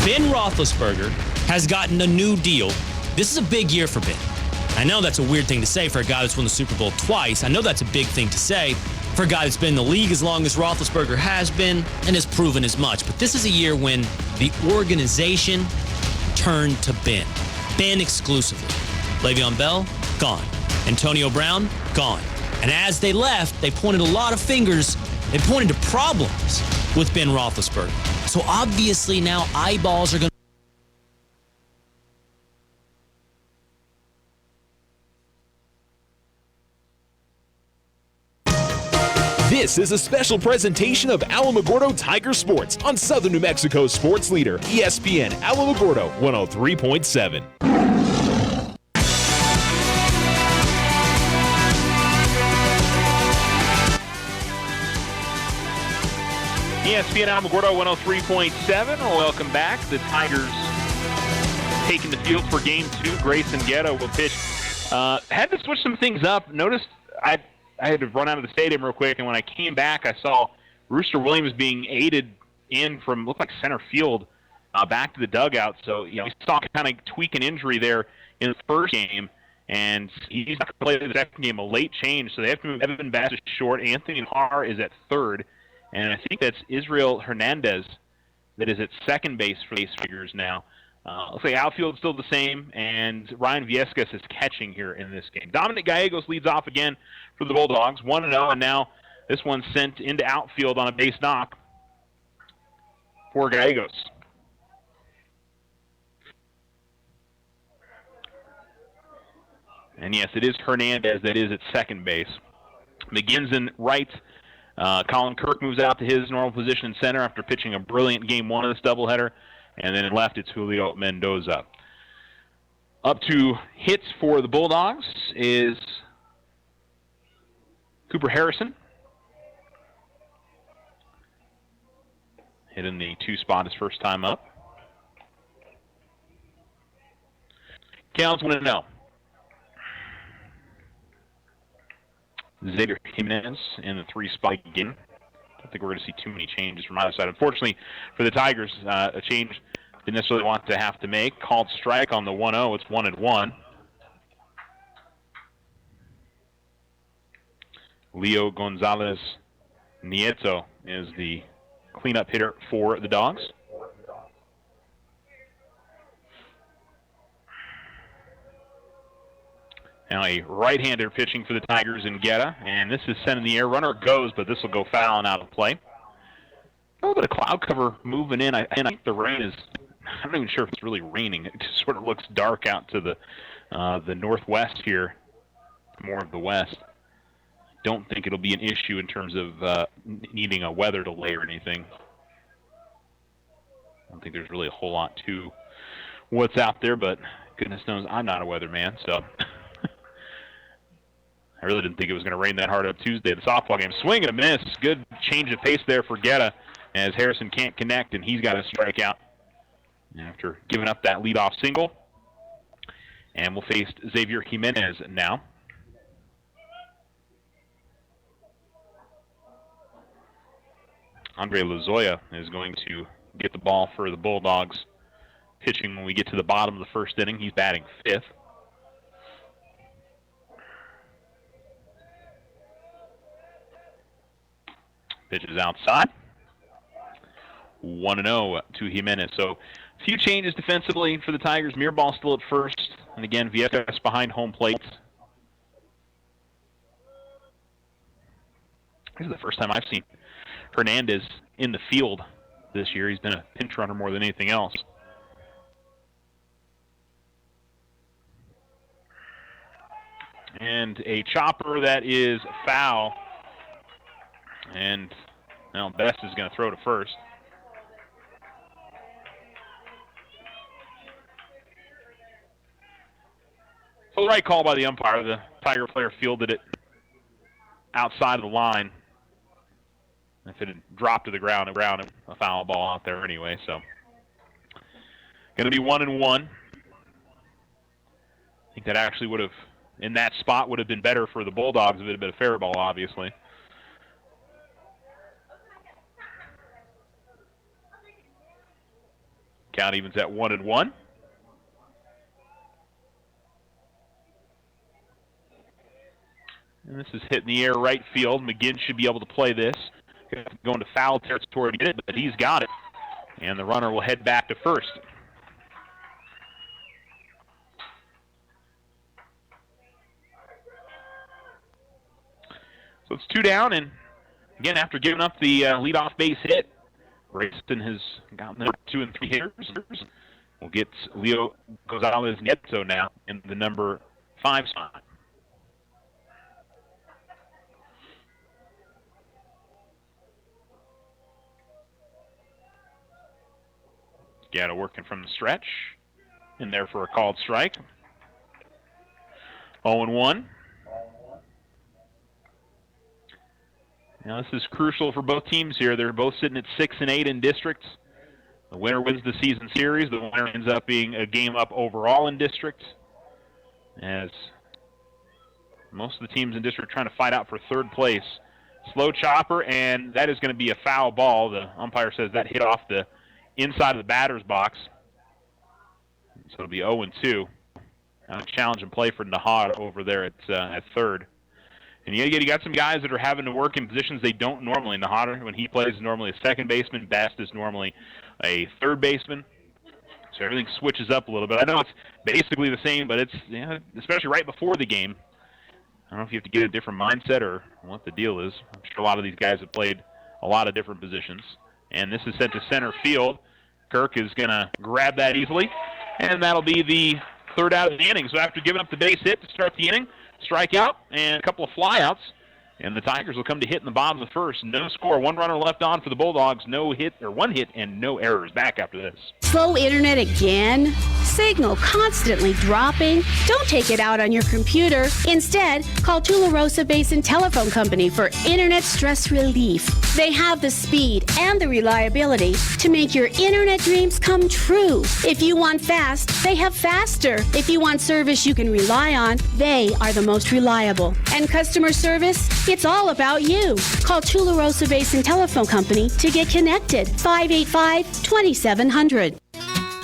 Ben Roethlisberger has gotten a new deal. This is a big year for Ben. I know that's a weird thing to say for a guy that's won the Super Bowl twice. I know that's a big thing to say for a guy that's been in the league as long as Roethlisberger has been and has proven as much. But this is a year when the organization turned to Ben. Ben exclusively. Le'Veon Bell, gone. Antonio Brown, gone. And as they left, they pointed a lot of fingers. They pointed to problems with Ben Roethlisberger. So obviously now eyeballs are going to... This is a special presentation of Alamogordo Tiger Sports on Southern New Mexico's sports leader, ESPN Alamogordo 103.7. ESPN Alamogordo 103.7. Welcome back. The Tigers taking the field for Game 2. Grayson Guerra will pitch. Had to switch some things up. Noticed I had to run out of the stadium real quick, and when I came back, I saw Rooster Williams being aided in from, looked like center field, back to the dugout. So, we saw kind of tweak an injury there in the first game, and he's not going to play the second game, a late change. So they have to move Evan Bass to short. Anthony Har is at third, and I think that's Israel Hernandez that is at second base for these figures now. Looks like outfield's still the same, and Ryan Viescas is catching here in this game. Dominic Gallegos leads off again for the Bulldogs, 1-0, and now this one's sent into outfield on a base knock for Gallegos. And yes, it is Hernandez that is at second base. McGinn's in right. Colin Kirk moves out to his normal position in center after pitching a brilliant Game 1 of this doubleheader. And then in left, it's Julio Mendoza. Up to hits for the Bulldogs is Cooper Harrison. Hit in the 2 spot his first time up. Counts 1-0. Xavier Jimenez in the 3 spot again. I don't think we're going to see too many changes from either side. Unfortunately for the Tigers, a change they didn't necessarily want to have to make. Called strike on the 1-0. It's 1-1. Leo Gonzalez Nieto is the cleanup hitter for the Dogs. Now a right-hander pitching for the Tigers in Guerra, and this is sent in the air. Runner goes, but this will go foul and out of play. A little bit of cloud cover moving in, and I think the rain is, I'm not even sure if it's really raining. It just sort of looks dark out to the northwest here, more of the west. Don't think it'll be an issue in terms of needing a weather delay or anything. I don't think there's really a whole lot to what's out there, but goodness knows I'm not a weatherman, so... I really didn't think it was going to rain that hard up Tuesday. The softball game, swing and a miss. Good change of pace there for Guerra as Harrison can't connect, and he's got a strikeout after giving up that leadoff single. And we'll face Xavier Jimenez now. Andre Lozoya is going to get the ball for the Bulldogs pitching when we get to the bottom of the first inning. He's batting 5th. Pitch is outside. 1-0 to Jimenez. So a few changes defensively for the Tigers. Mirabal still at first. And again, Vietas behind home plate. This is the first time I've seen Hernandez in the field this year. He's been a pinch runner more than anything else. And a chopper that is foul. And now Best is going to throw to first. So the right call by the umpire. The Tiger player fielded it outside of the line. If it had dropped to the ground, a foul ball out there anyway. So going to be 1-1. I think that actually would have, in that spot, would have been better for the Bulldogs if it had been a fair ball, obviously. Count evens at 1-1. And this is hit in the air right field. McGinn should be able to play this. Going to foul territory to get it, but he's got it. And the runner will head back to first. So it's 2 down, and again, after giving up the leadoff base hit, Grayson has gotten the 2 and 3 hitters. We'll get Leo Gonzalez Nieto now in the number 5 spot. Gatto working from the stretch. In there for a called strike. 0-1. Now this is crucial for both teams here. They're both sitting at 6 and 8 in district. The winner wins the season series. The winner ends up being a game up overall in district, as most of the teams in district are trying to fight out for third place. Slow chopper, and that is going to be a foul ball. The umpire says that hit off the inside of the batter's box. So it'll be 0-2. A challenge and play for Nahar over there at third. And you got some guys that are having to work in positions they don't normally. Nahar, when he plays, is normally a second baseman. Best is normally a third baseman. So everything switches up a little bit. I know it's basically the same, but it's, especially right before the game, I don't know if you have to get a different mindset or what the deal is. I'm sure a lot of these guys have played a lot of different positions. And this is sent to center field. Kirk is going to grab that easily, and that'll be the third out of the inning. So after giving up the base hit to start the inning, strikeout and a couple of flyouts, and the Tigers will come to hit in the bottom of the first. No score, 1 runner left on for the Bulldogs. No hit, or 1 hit, and no errors. Back after this. Slow internet again? Signal constantly dropping? Don't take it out on your computer. Instead, call Tularosa Basin Telephone Company for internet stress relief. They have the speed and the reliability to make your internet dreams come true. If you want fast, they have faster. If you want service you can rely on, they are the most reliable. And customer service? It's all about you. Call Tularosa Basin Telephone Company to get connected. 585-2700.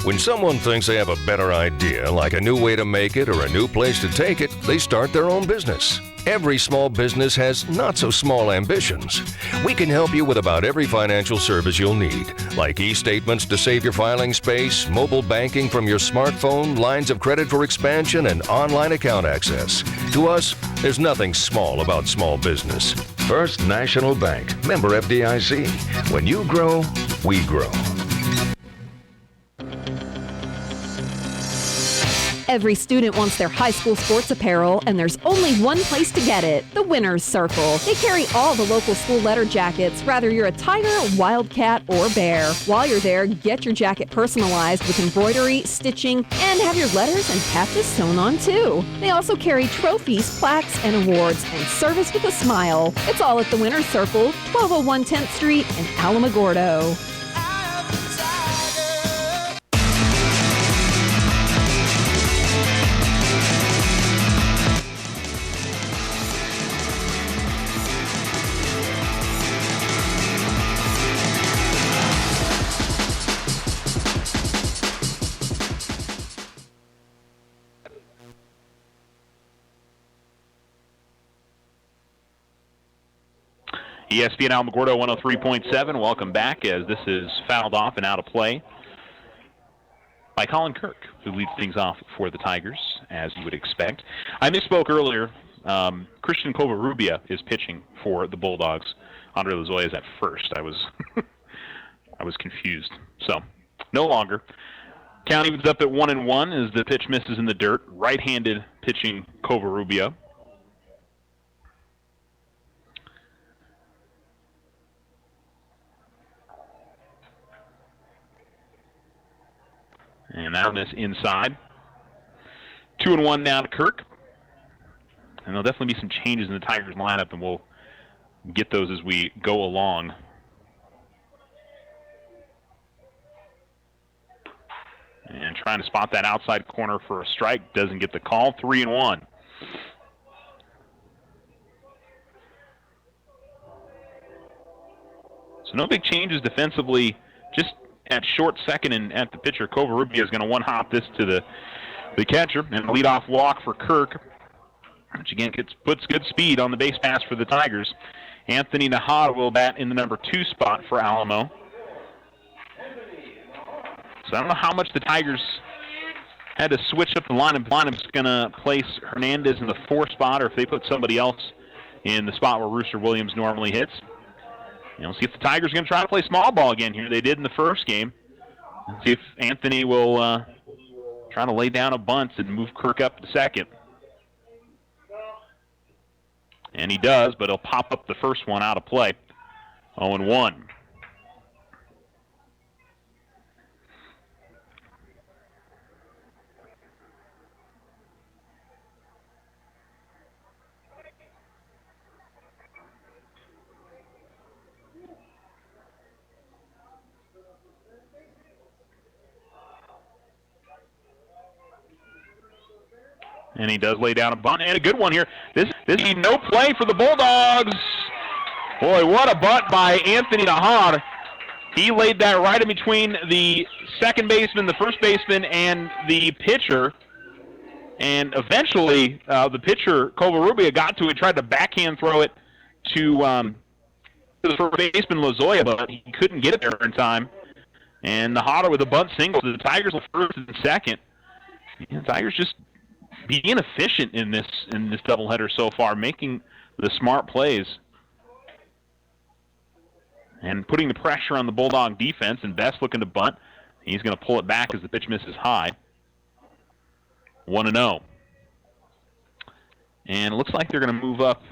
When someone thinks they have a better idea, like a new way to make it or a new place to take it, they start their own business. Every small business has not-so-small ambitions. We can help you with about every financial service you'll need, like e-statements to save your filing space, mobile banking from your smartphone, lines of credit for expansion, and online account access. To us, there's nothing small about small business. First National Bank, member FDIC. When you grow, we grow. Every student wants their high school sports apparel, and there's only one place to get it, the Winner's Circle. They carry all the local school letter jackets, whether you're a Tiger, Wildcat, or Bear. While you're there, get your jacket personalized with embroidery, stitching, and have your letters and patches sewn on too. They also carry trophies, plaques, and awards, and service with a smile. It's all at the Winner's Circle, 1201 10th Street in Alamogordo. ESPN Alamogordo 103.7. Welcome back as this is fouled off and out of play by Colin Kirk, who leads things off for the Tigers, as you would expect. I misspoke earlier. Christian Covarrubia is pitching for the Bulldogs. Andre Lozoya is at first. I was confused. So, no longer. Count evens up at 1-1 as the pitch misses in the dirt. Right-handed pitching Covarrubia. And now this inside. 2-1 now to Kirk. And there'll definitely be some changes in the Tigers lineup, and we'll get those as we go along. And trying to spot that outside corner for a strike. Doesn't get the call. 3-1. So no big changes defensively. Just at short second and at the pitcher. Covarrubias is going to one-hop this to the catcher, and a leadoff walk for Kirk, which again puts good speed on the base pass for the Tigers. Anthony Nahada will bat in the number 2 spot for Alamo. So I don't know how much the Tigers had to switch up the lineup. The lineup's going to place Hernandez in the 4 spot, or if they put somebody else in the spot where Rooster Williams normally hits. See if the Tigers are going to try to play small ball again here. They did in the first game. And see if Anthony will try to lay down a bunt and move Kirk up to second. And he does, but he'll pop up the first one out of play. 0-1. And he does lay down a bunt, and a good one here. This is no play for the Bulldogs. Boy, what a bunt by Anthony Nahad. He laid that right in between the second baseman, the first baseman, and the pitcher. And eventually, the pitcher, Covarrubia, got to it, tried to backhand throw it to the first baseman, Lozoya, but he couldn't get it there in time. And Nahada with a bunt single. So the Tigers will first and second. And the Tigers just being efficient in this doubleheader so far, making the smart plays and putting the pressure on the Bulldog defense. And Best looking to bunt. He's going to pull it back as the pitch misses high. 1-0. And it looks like they're going to move up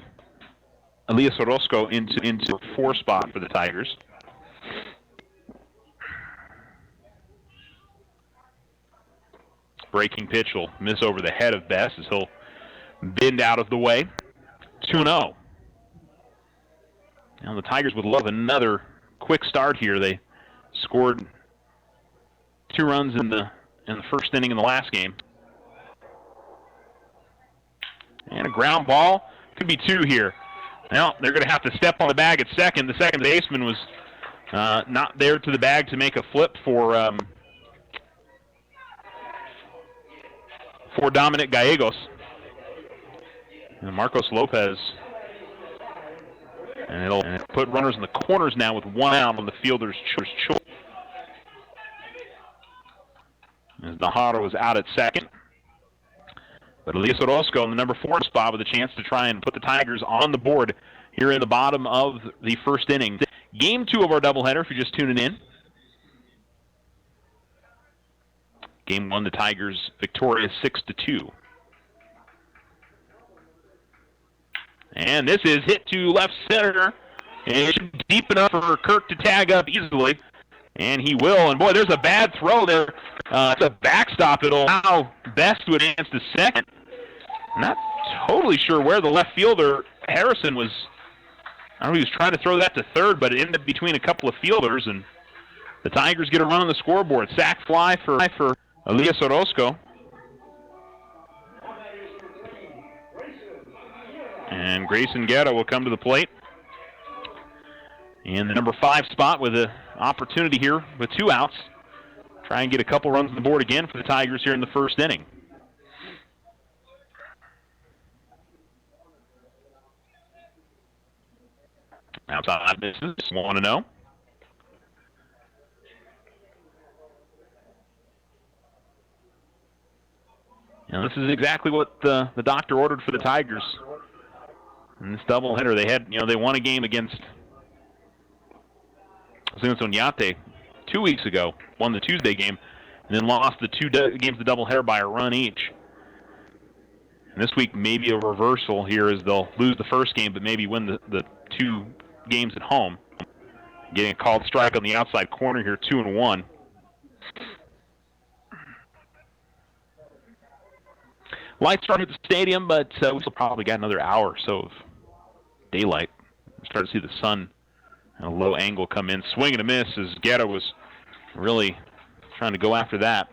Elias Orozco into 4 spot for the Tigers. Breaking pitch will miss over the head of Best as he'll bend out of the way. 2-0. Now the Tigers would love another quick start here. They scored 2 runs in the first inning in the last game. And a ground ball. Could be 2 here. Now they're going to have to step on the bag at second. The second baseman was not there to the bag to make a flip for Dominic Gallegos. And Marcos Lopez. And it'll put runners in the corners now with 1 out on the fielder's choice. As Nahara was out at second. But Elias Orozco in the number 4 spot with a chance to try and put the Tigers on the board here in the bottom of the first inning. Game 2 of our doubleheader, if you're just tuning in. Game 1, the Tigers victorious 6-2. And this is hit to left center. And it's deep enough for Kirk to tag up easily. And he will. And boy, there's a bad throw there. It's a backstop. It'll allow Best to advance to second. Not totally sure where the left fielder, Harrison, was. I don't know, he was trying to throw that to third, but it ended up between a couple of fielders. And the Tigers get a run on the scoreboard. Sack fly for Elias Orozco. And Grayson Guerra will come to the plate. In the number 5 spot with an opportunity here with 2 outs. Try and get a couple runs on the board again for the Tigers here in the first inning. Outside misses, 1-0. And this is exactly what the doctor ordered for the Tigers. In this doubleheader, they won a game against Oñate 2 weeks ago, won the Tuesday game, and then lost the 2 games of doubleheader by a run each. And this week, maybe a reversal here as they'll lose the first game, but maybe win the 2 games at home. Getting a called strike on the outside corner here, 2-1. Lights starting at the stadium, but we still probably got another hour or so of daylight. Start to see the sun at a low angle come in. Swing and a miss as Guerra was really trying to go after that.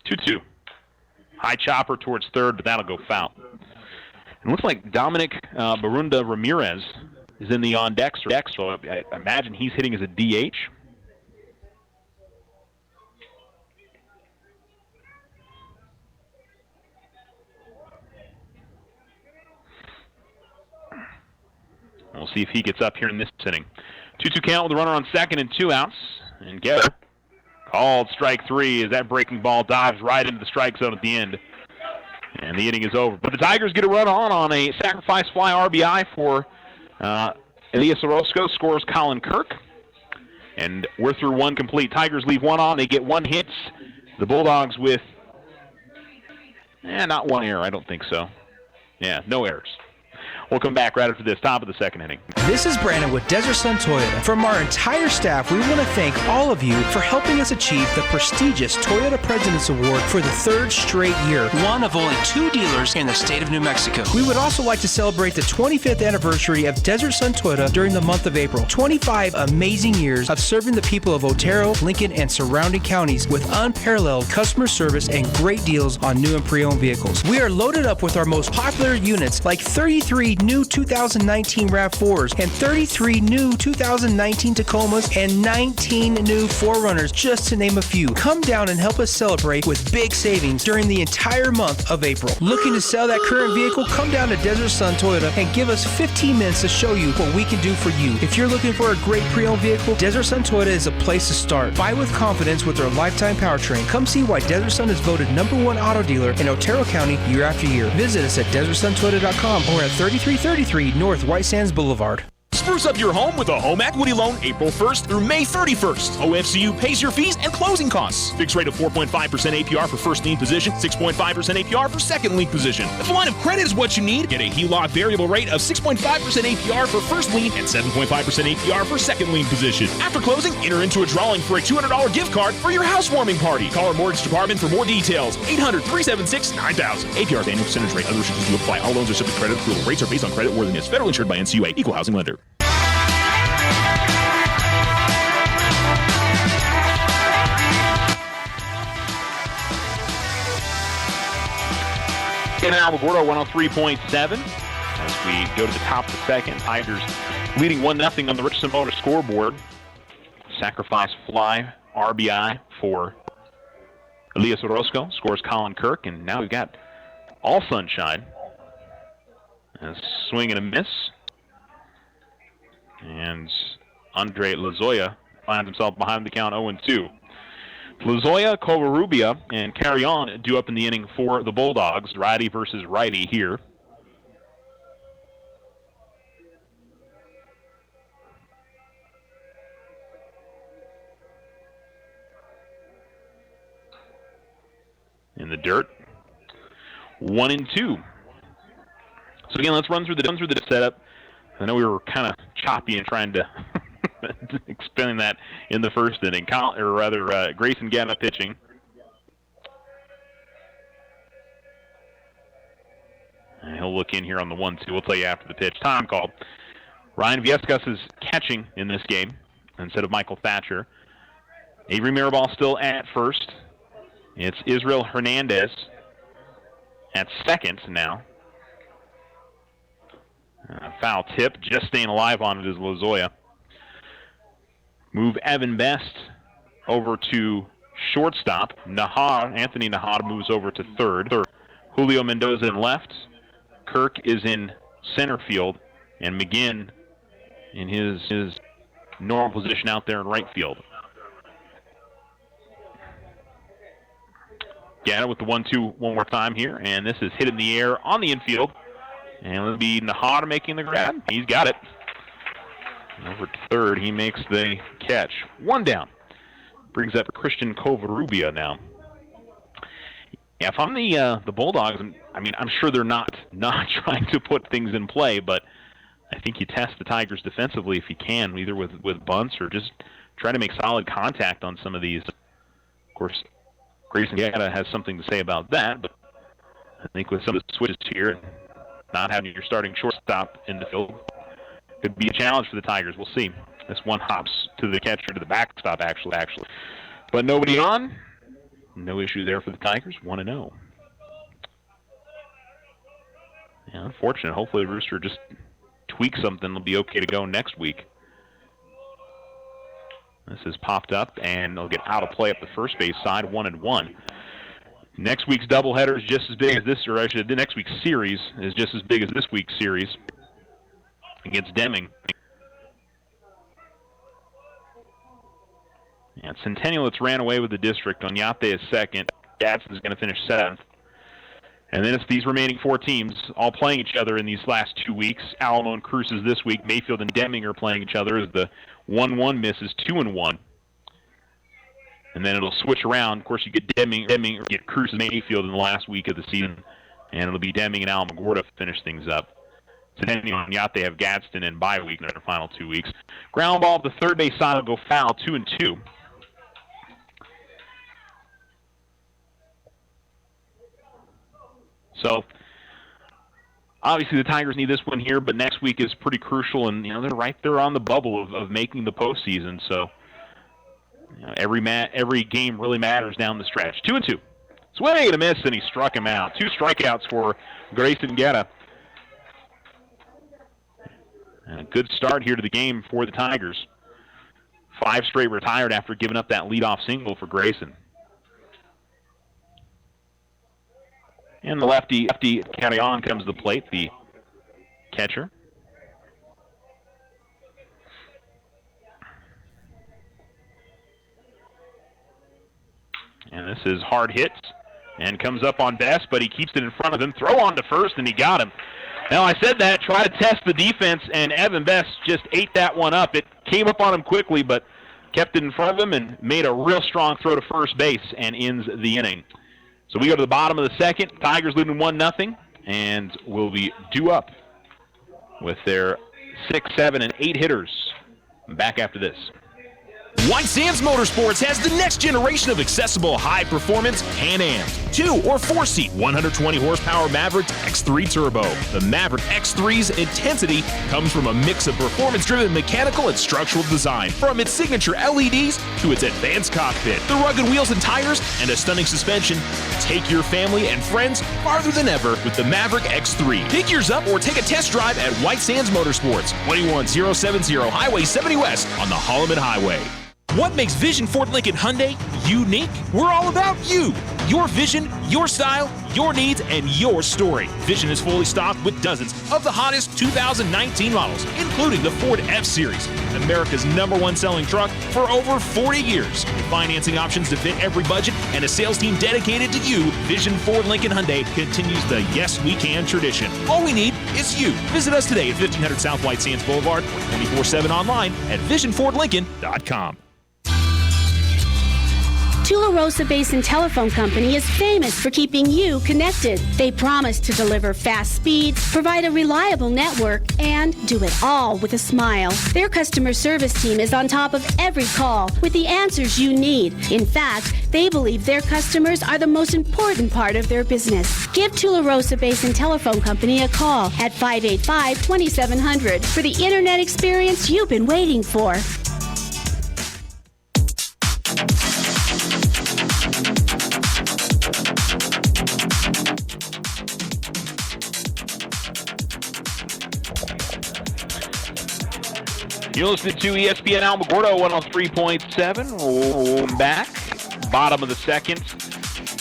Two-two. high chopper towards third, but that'll go foul. It looks like Dominic Barunda Ramirez is in the on-deck, so I imagine he's hitting as a DH. We'll see if he gets up here in this inning. 2-2 count with a runner on second and 2 outs. And Getter called strike 3 as that breaking ball dives right into the strike zone at the end. And the inning is over. But the Tigers get a run on a sacrifice fly RBI for Elias Orozco, scores Colin Kirk. And we're through one complete. Tigers leave one on. They get 1 hit. The Bulldogs with, not one error. I don't think so. Yeah, no errors. We'll come back right after this, top of the second inning. This is Brandon with Desert Sun Toyota. From our entire staff, we want to thank all of you for helping us achieve the prestigious Toyota President's Award for the 3rd straight year. One of only 2 dealers in the state of New Mexico. We would also like to celebrate the 25th anniversary of Desert Sun Toyota during the month of April. 25 amazing years of serving the people of Otero, Lincoln, and surrounding counties with unparalleled customer service and great deals on new and pre-owned vehicles. We are loaded up with our most popular units like 33 new 2019 RAV4s and 33 new 2019 Tacomas and 19 new 4Runners, just to name a few. Come down and help us celebrate with big savings during the entire month of April. Looking to sell that current vehicle? Come down to Desert Sun Toyota and give us 15 minutes to show you what we can do for you. If you're looking for a great pre-owned vehicle, Desert Sun Toyota is a place to start. Buy with confidence with their lifetime powertrain. Come see why Desert Sun is voted #1 auto dealer in Otero County year after year. Visit us at DesertSunToyota.com or at 3333 North White Sands Boulevard. Spruce up your home with a home equity loan April 1st through May 31st. OFCU pays your fees and closing costs. Fixed rate of 4.5% APR for first lien position, 6.5% APR for second lien position. If a line of credit is what you need, get a HELOC variable rate of 6.5% APR for first lien and 7.5% APR for second lien position. After closing, enter into a drawing for a $200 gift card for your housewarming party. Call our mortgage department for more details. 800-376-9000. APR annual percentage rate. Other restrictions will apply. All loans are subject to credit approval. Rates are based on credit worthiness. Federally insured by NCUA. Equal housing lender. In Alamogordo, 103.7. As we go to the top of the second, Tigers leading 1-0 on the Richardson Motor scoreboard. Sacrifice fly, RBI for Elias Orozco, scores Colin Kirk, and now we've got all sunshine. A swing and a miss. And Andre Lozoya finds himself behind the count 0-2. Lozoya, Covarrubia, and Carrion due up in the inning for the Bulldogs. Righty versus righty here. In the dirt. 1-2. So again, let's run through the setup. I know we were kind of choppy in trying to explain that in the first inning. Grayson Gana pitching. And he'll look in here on the 1-2. We'll tell you after the pitch. Time called. Ryan Viescas is catching in this game instead of Michael Thatcher. Avery Mirabal still at first. It's Israel Hernandez at second now. Foul tip, just staying alive on it is Lozoya. Move Evan Best over to shortstop. Anthony Nahar moves over to third. Julio Mendoza in left. Kirk is in center field. And McGinn in his normal position out there in right field. Gana with the 1-2 one more time here. And this is hit in the air on the infield. And it'll be Nahar making the grab. He's got it. Over to third, he makes the catch. 1 down. Brings up Christian Covarrubia now. Yeah, if I'm the Bulldogs, I'm sure they're not trying to put things in play, but I think you test the Tigers defensively if you can, either with bunts or just try to make solid contact on some of these. Of course, Grayson Gana has something to say about that, but I think with some of the switches here and not having your starting shortstop in the field could be a challenge for the Tigers. We'll see. This one hops to the catcher, to the backstop, actually. But nobody on. No issue there for the Tigers. 1-0. Yeah, unfortunate. Hopefully the Rooster just tweaks something. It'll be okay to go next week. This has popped up, and they'll get out of play up the first base side, 1-1. Next week's doubleheader is just as big as this, or actually the next week's series is just as big as this week's series against Deming. And Centennial that's ran away with the district. Oñate is second. Gadsden is going to finish seventh. And then it's these remaining four teams all playing each other in these last 2 weeks. Alamo and Cruces this week. Mayfield and Deming are playing each other as the 1-1 misses 2-1. And then it'll switch around. Of course, you get Deming or get Cruces Mayfield in the last week of the season. And it'll be Deming and Alamogordo finish things up. Centennial and Oñate have Gadsden in bye week in their final 2 weeks. Ground ball at the third base side will go foul, 2-2. So, obviously the Tigers need this one here, but next week is pretty crucial, and they're right there on the bubble of making the postseason. So, every game really matters down the stretch. 2-2. Swing and a miss, and he struck him out. 2 strikeouts for Grayson Guerra. And a good start here to the game for the Tigers. 5 straight retired after giving up that leadoff single for Grayson. And the lefty carry on comes to the plate, the catcher. And this is hard hit and comes up on Best, but he keeps it in front of him. Throw on to first, and he got him. Now, I said that, try to test the defense, and Evan Best just ate that one up. It came up on him quickly, but kept it in front of him and made a real strong throw to first base and ends the inning. So we go to the bottom of the second. Tigers leading 1-0, and will be due up with their 6, 7, and 8 hitters. Back after this. White Sands Motorsports has the next generation of accessible high-performance Can-Ams. 2- or 4-seat, 120-horsepower Maverick X3 Turbo. The Maverick X3's intensity comes from a mix of performance-driven mechanical and structural design. From its signature LEDs to its advanced cockpit, the rugged wheels and tires, and a stunning suspension, take your family and friends farther than ever with the Maverick X3. Pick yours up or take a test drive at White Sands Motorsports, 21070 Highway 70 West on the Holloman Highway. What makes Vision Ford Lincoln Hyundai unique? We're all about you. Your vision, your style, your needs, and your story. Vision is fully stocked with dozens of the hottest 2019 models, including the Ford F-Series, America's #1 selling truck for over 40 years. With financing options to fit every budget and a sales team dedicated to you, Vision Ford Lincoln Hyundai continues the Yes We Can tradition. All we need is you. Visit us today at 1500 South White Sands Boulevard or 24/7 online at visionfordlincoln.com. Tularosa Basin Telephone Company is famous for keeping you connected. They promise to deliver fast speeds, provide a reliable network, and do it all with a smile. Their customer service team is on top of every call with the answers you need. In fact, they believe their customers are the most important part of their business. Give Tularosa Basin Telephone Company a call at 585-2700 for the internet experience you've been waiting for. You're listening to ESPN Alamogordo 103.7. We're back, bottom of the second,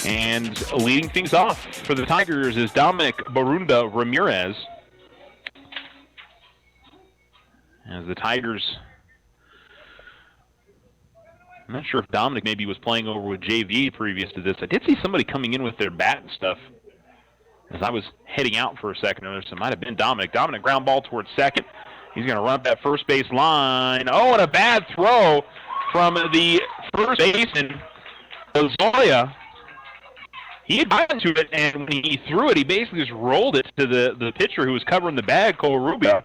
and leading things off for the Tigers is Dominic Barunda Ramirez. As the Tigers, I'm not sure if Dominic maybe was playing over with JV previous to this. I did see somebody coming in with their bat and stuff as I was heading out for a second. So it might have been Dominic. Dominic ground ball towards second. He's going to run up that first base line. Oh, and a bad throw from the first baseman, Lozoya. He had gotten to it, and when he threw it, he basically just rolled it to the pitcher who was covering the bag, Cole Rubio.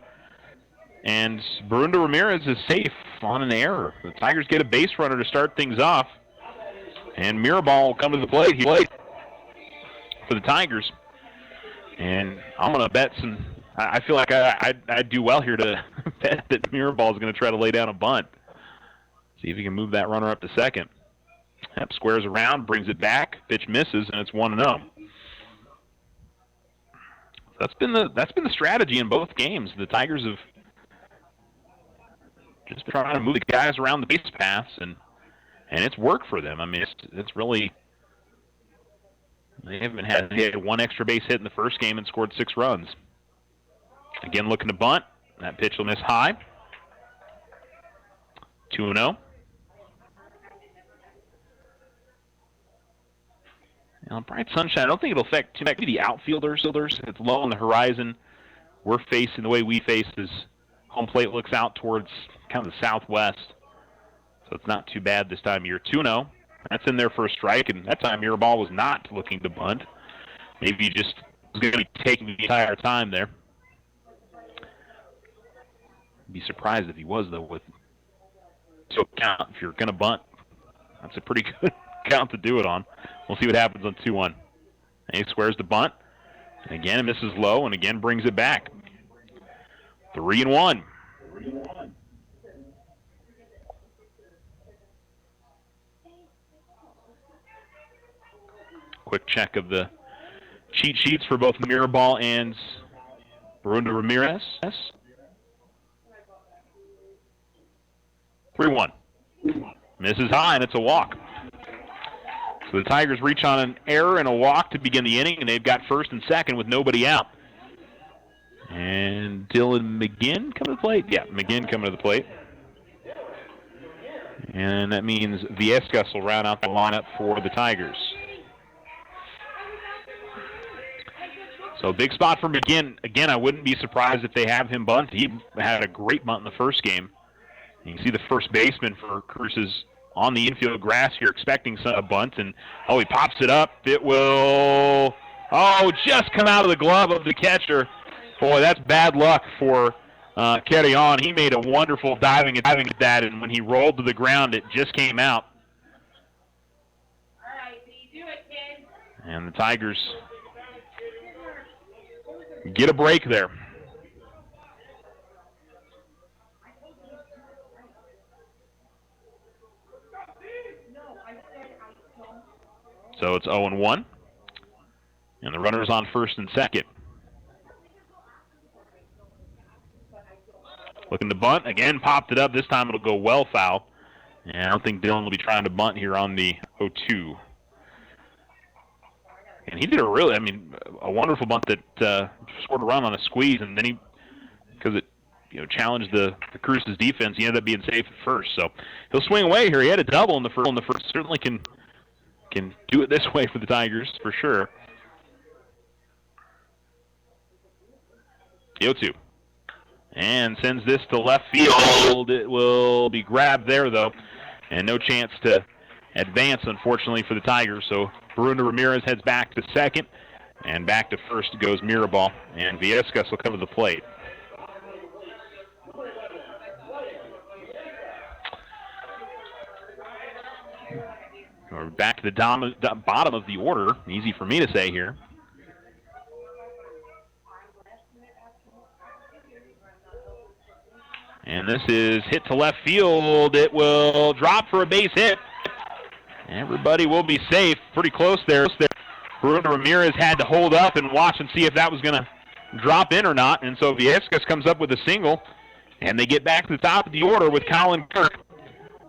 And Barunda Ramirez is safe on an error. The Tigers get a base runner to start things off. And Mirabal will come to the plate. He played for the Tigers. And I'm going to bet some... I feel like I'd do well here to bet that Mirabal is going to try to lay down a bunt. See if he can move that runner up to second. Yep, squares around, brings it back. Pitch misses, and it's 1-0. That's been the strategy in both games. The Tigers have just been trying to move the guys around the base paths, and it's worked for them. I mean, it's really, they had one extra base hit in the first game and scored 6 runs. Again, looking to bunt. That pitch will miss high. 2-0. Now, bright sunshine, I don't think it'll affect too much. Maybe the outfielders. It's low on the horizon. We're facing, the way we face is home plate looks out towards kind of the southwest. So it's not too bad this time of year. 2-0. That's in there for a strike, and that time Mirabal was not looking to bunt. Maybe he just was going to be taking the entire time there. Be surprised if he was, though, with 2 count. If you're going to bunt, that's a pretty good count to do it on. We'll see what happens on 2-1. And he squares the bunt. And again, it misses low, and again brings it back. 3-1. Quick check of the cheat sheets for both Mirabal and Barunda Ramirez. 3-1. Misses high, and it's a walk. So the Tigers reach on an error and a walk to begin the inning, and they've got first and second with nobody out. And Dylan McGinn coming to the plate? Yeah, McGinn coming to the plate. And that means Viescas will round out the lineup for the Tigers. So big spot for McGinn. Again, I wouldn't be surprised if they have him bunt. He had a great bunt in the first game. You can see the first baseman for Cruces on the infield grass here expecting a bunt. And, he pops it up. It will, just come out of the glove of the catcher. Boy, that's bad luck for Carrion. He made a wonderful diving at that, and when he rolled to the ground, it just came out. All right, so you do it, kid. And the Tigers get a break there. So it's 0-1. And the runner's on first and second. Looking to bunt. Again, popped it up. This time it'll go well foul. And I don't think Dylan will be trying to bunt here on the 0-2. And he did a wonderful bunt that scored a run on a squeeze. And then he, because it challenged the Cruces defense, he ended up being safe at first. So he'll swing away here. He had a double in the first. Certainly can do it this way for the Tigers for sure. 0-2. And sends this to left field. It will be grabbed there, though. And no chance to advance, unfortunately, for the Tigers. So Barunda Ramirez heads back to second. And back to first goes Mirabal. And Viescas will come to the plate. We're back to the bottom of the order. Easy for me to say here. And this is hit to left field. It will drop for a base hit. Everybody will be safe. Pretty close there. Bruno Ramirez had to hold up and watch and see if that was going to drop in or not. And so Viescas comes up with a single. And they get back to the top of the order with Colin Kirk.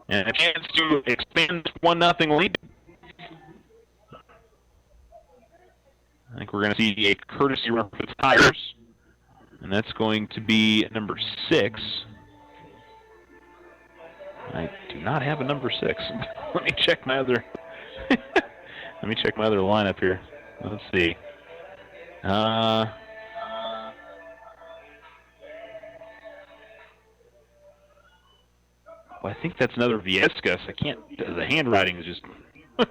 And a chance to expand 1-0 lead. I think we're going to see a courtesy run for the Tigers. And that's going to be number 6. I do not have a number 6. Let me check my other lineup here. Let's see. Well, I think that's another Viescas. I can't. The handwriting is just it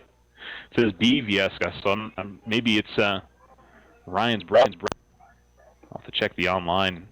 says B Viescas. So maybe it's Ryan's brother. I'll have to check the online.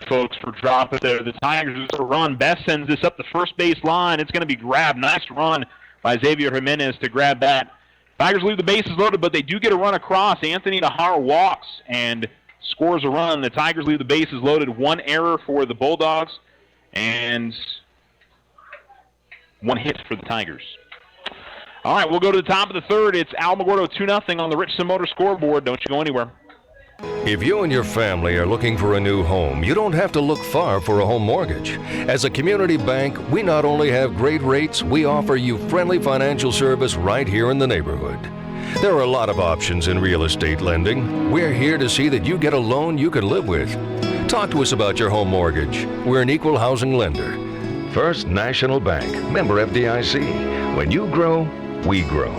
folks, for dropping there. The Tigers just run. Best sends this up the first base line. It's going to be grabbed. Nice run by Xavier Jimenez to grab that. Tigers leave the bases loaded, but they do get a run across. Anthony Nahar walks and scores a run. The Tigers leave the bases loaded. One error for the Bulldogs and one hit for the Tigers. All right, we'll go to the top of the third. It's Alamogordo 2-0 on the Richardson Motor scoreboard. Don't you go anywhere. If you and your family are looking for a new home, you don't have to look far for a home mortgage. As a community bank, we not only have great rates, we offer you friendly financial service right here in the neighborhood. There are a lot of options in real estate lending. We're here to see that you get a loan you can live with. Talk to us about your home mortgage. We're an equal housing lender. First National Bank, member FDIC. When you grow, we grow.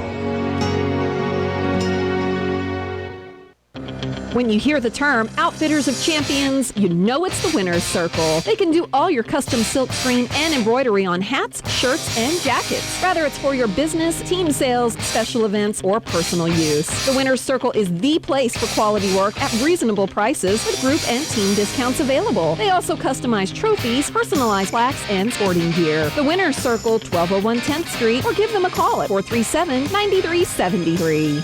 When you hear the term Outfitters of Champions, you know it's the Winner's Circle. They can do all your custom silk screen and embroidery on hats, shirts, and jackets. Whether it's for your business, team sales, special events, or personal use. The Winner's Circle is the place for quality work at reasonable prices with group and team discounts available. They also customize trophies, personalized plaques, and sporting gear. The Winner's Circle, 1201 10th Street, or give them a call at 437-9373.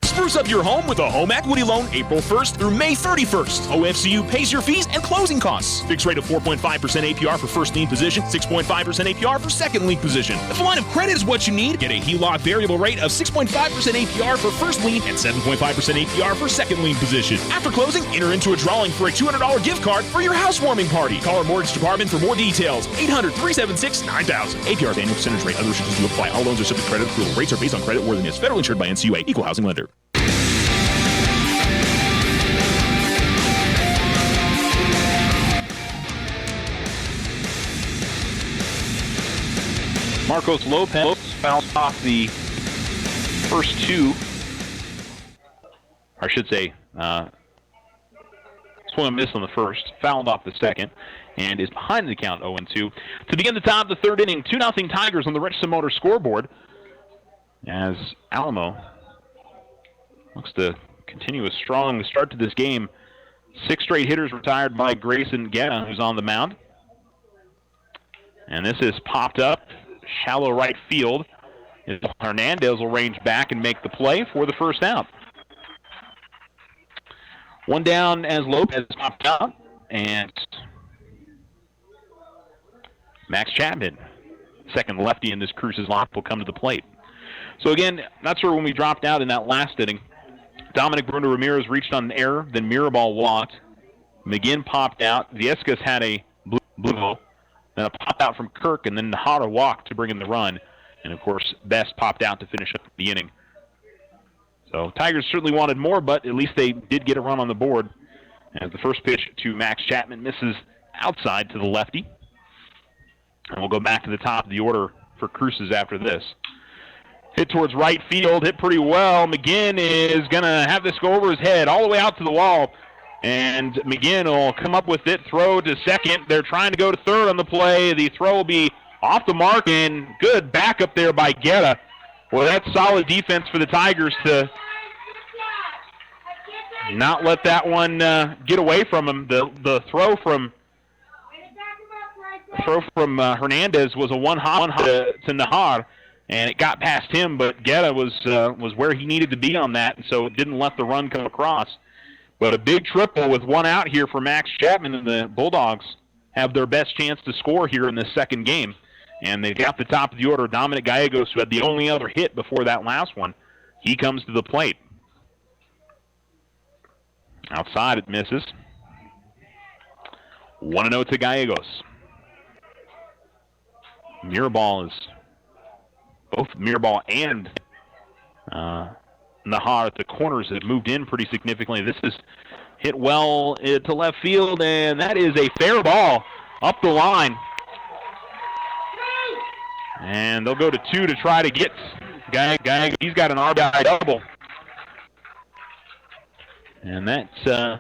Spruce up your home with a home equity loan April 1st through May 31st. OFCU pays your fees and closing costs. Fixed rate of 4.5% APR for first lien position, 6.5% APR for second lien position. If a line of credit is what you need, get a HELOC variable rate of 6.5% APR for first lien and 7.5% APR for second lien position. After closing, enter into a drawing for a $200 gift card for your housewarming party. Call our mortgage department for more details. 800-376-9000. APR's annual percentage rate. Other restrictions do apply. All loans are subject to credit approval. Rates are based on credit worthiness. Federally insured by NCUA. Equal housing lender. Marcos Lopez bounced off the first two, or I should say, swung a miss on the first, fouled off the second, and is behind the count 0-2. To begin the top of the third inning, 2-0 Tigers on the Richardson Motor scoreboard, as Alamo looks to continue a strong start to this game. 6 straight hitters retired by Grayson Guetta, who's on the mound. And this is popped up. Shallow right field. Hernandez will range back and make the play for the first out. One down as Lopez popped out, and Max Chapman, second lefty in this Cruces lock, will come to the plate. So again, that's where when we dropped out in that last inning, Dominic Bruno Ramirez reached on an error, then Mirabal walked. McGinn popped out. Viescas had a blue ball. Then a pop out from Kirk, and then Nahara walked to bring in the run. And, of course, Best popped out to finish up the inning. So Tigers certainly wanted more, but at least they did get a run on the board. As the first pitch to Max Chapman misses outside to the lefty. And we'll go back to the top of the order for Cruces after this. Hit towards right field, hit pretty well. McGinn is going to have this go over his head all the way out to the wall. And McGinn will come up with it, throw to second. They're trying to go to third on the play. The throw will be off the mark, and good backup there by Guetta. Well, that's solid defense for the Tigers to not let that one get away from him. The throw from Hernandez was a one-hop to Nahar, and it got past him, but Guetta was where he needed to be on that, and so it didn't let the run come across. But a big triple with one out here for Max Chapman, and the Bulldogs have their best chance to score here in this second game. And they've got the top of the order, Dominic Gallegos, who had the only other hit before that last one. He comes to the plate. Outside, it misses. 1-0 to Gallegos. Mirabal both Mirabal and Nahar at the corners have moved in pretty significantly. This is hit well to left field, and that is a fair ball up the line. And they'll go to 2 to try to get Gallegos. He's got an RBI double. And that's in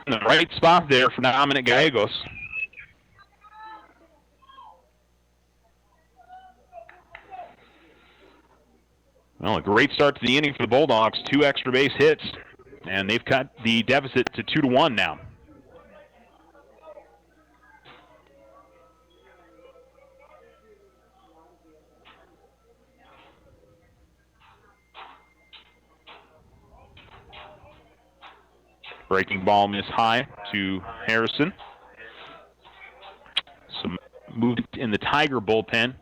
the right spot there for Dominic Gallegos. Well, a great start to the inning for the Bulldogs. 2 extra base hits. and they've cut the deficit to 2-1 now. Breaking ball miss high to Harrison. Some movement in the Tiger bullpen.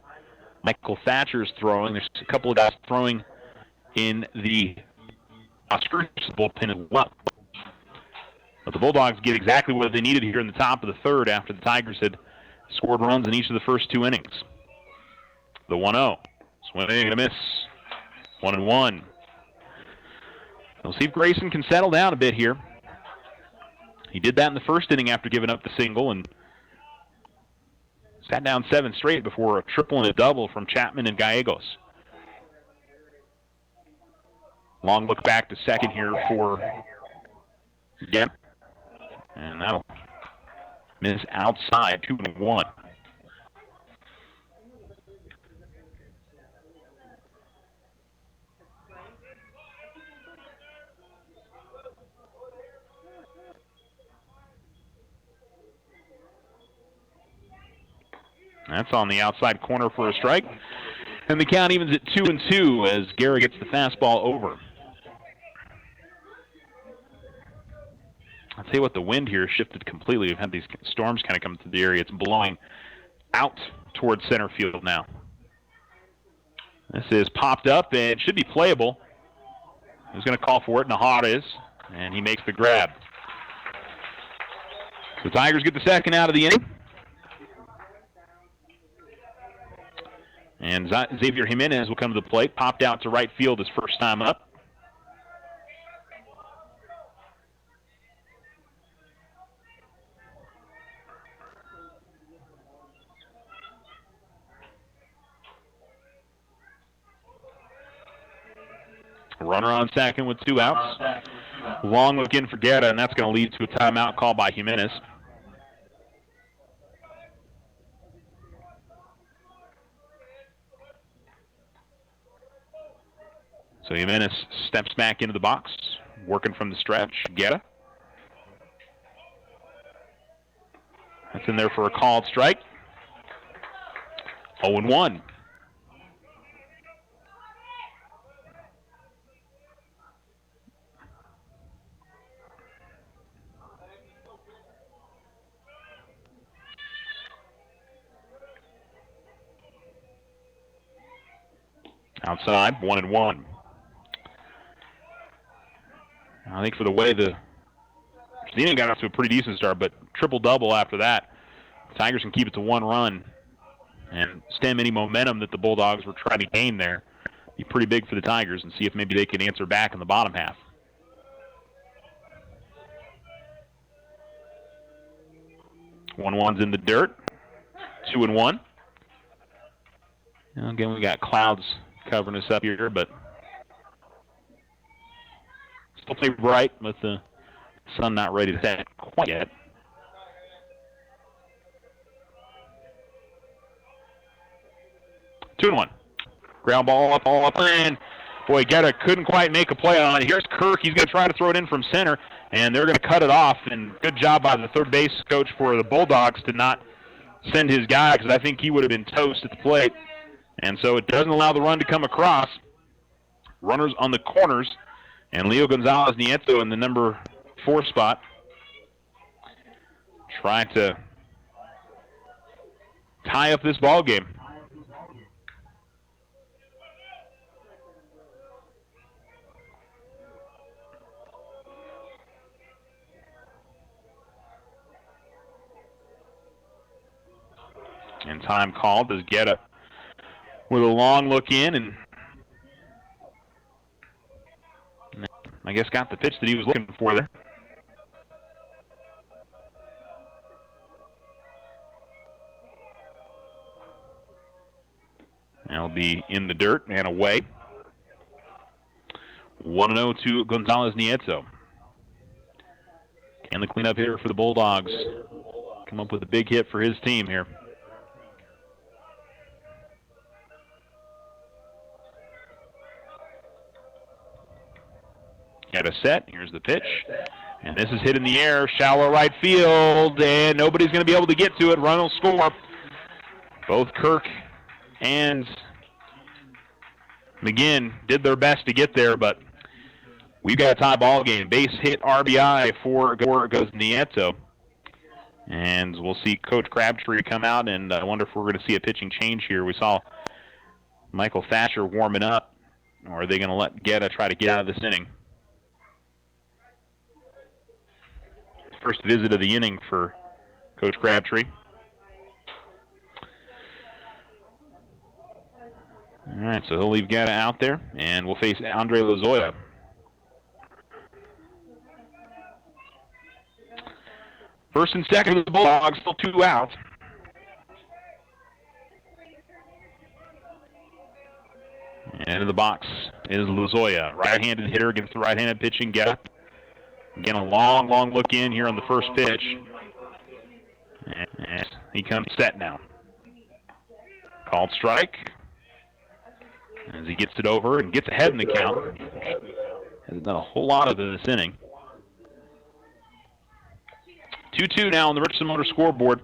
Michael Thatcher's throwing. There's a couple of guys throwing in the Cruces bullpen as well. But the Bulldogs get exactly what they needed here in the top of the third after the Tigers had scored runs in each of the first 2 innings. The 1-0. Swinging and a miss. 1-1. We'll see if Grayson can settle down a bit here. He did that in the first inning after giving up the single and sat down 7 straight before a triple and a double from Chapman and Gallegos. Long look back to second here for Gem. And that'll miss outside, 2-1. That's on the outside corner for a strike. And the count evens at 2-2 as Gary gets the fastball over. I'll tell you what, the wind here shifted completely. We've had these storms kind of come through the area. It's blowing out towards center field now. This is popped up and should be playable. Who's going to call for it? Nahara is, and he makes the grab. The Tigers get the second out of the inning. And Xavier Jimenez will come to the plate. Popped out to right field his first time up. Runner on second with 2 outs. Long look in for Guerra, and that's going to lead to a timeout call by Jimenez. So Jimenez steps back into the box, working from the stretch. Guerra. That's in there for a called strike. 0-1. Outside, 1-1. I think for the way the inning got off to a pretty decent start, but triple-double after that. The Tigers can keep it to 1 run and stem any momentum that the Bulldogs were trying to gain there. Be pretty big for the Tigers and see if maybe they can answer back in the bottom half. One's in the dirt. 2-1. And again, we got clouds covering us up here, but still pretty bright with the sun not ready to set quite yet. Two and one. Ground ball up, and boy, Guerra couldn't quite make a play on it. Here's Kirk. He's going to try to throw it in from center, and they're going to cut it off. And good job by the third base coach for the Bulldogs to not send his guy, because I think he would have been toast at the plate. And so it doesn't allow the run to come across. Runners on the corners, and Leo Gonzalez Nieto in the number 4 spot, trying to tie up this ball game. And time called as Guerra with a long look in, and I guess got the pitch that he was looking for there. That'll be in the dirt and away. 1-0 to Gonzalez Nieto. Can the cleanup hitter for the Bulldogs come up with a big hit for his team here? Get a set. Here's the pitch. And this is hit in the air, shallow right field, and nobody's going to be able to get to it. Run will score. Both Kirk and McGinn did their best to get there, but we've got a tie ball game. Base hit RBI for goes Nieto. And we'll see Coach Crabtree come out, and I wonder if we're going to see a pitching change here. We saw Michael Thatcher warming up, or are they going to let Guetta try to get out of this inning? First visit of the inning for Coach Crabtree. All right, so he'll leave Guetta out there, and we'll face Andre Lozoya. First and second of the Bulldogs, still 2 outs. And in the box is Lozoya, right-handed hitter against the right-handed pitching Guetta. Again, a long, long look in here on the first pitch. And he comes set now. Called strike. As he gets it over and gets ahead in the count. Hasn't done a whole lot of this inning. 2-2 now on the Richardson Motor scoreboard.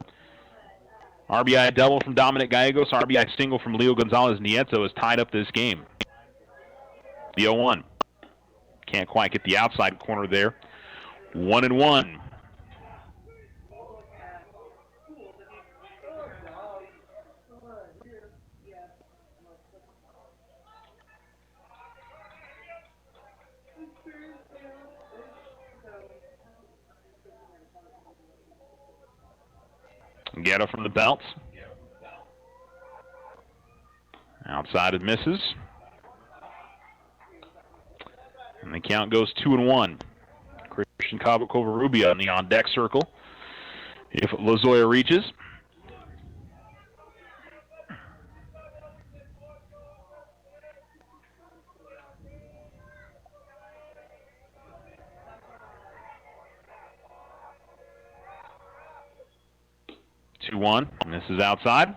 RBI double from Dominic Gallegos. RBI single from Leo Gonzalez Nieto has tied up this game. The 0-1. Can't quite get the outside corner there. 1-1. Guetta from the belt. Outside it misses. And the count goes 2-1. Christian Covarrubias on the on-deck circle. If Lozoya reaches. And this is outside.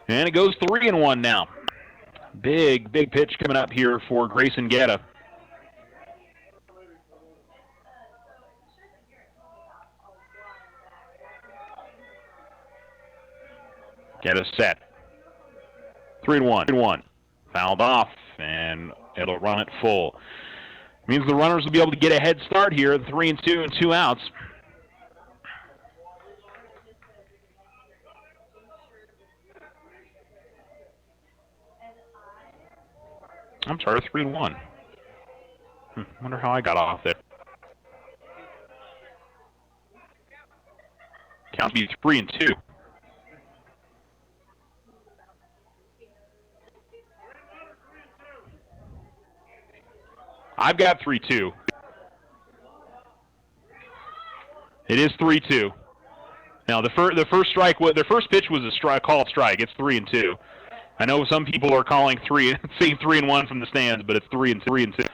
And it goes 3-1 now. Big pitch coming up here for Grayson Guetta. Guetta set. 3-1. Fouled off, and it'll run it full. Means the runners will be able to get a head start here at 3-2 and 2 outs. I'm sorry, 3-1. Wonder how I got off there. Count be 3-2. I've got 3-2. It is 3-2. Now the first strike, the first pitch was a called strike. It's 3-2. I know some people are calling seeing 3-1 from the stands, but it's 3-2.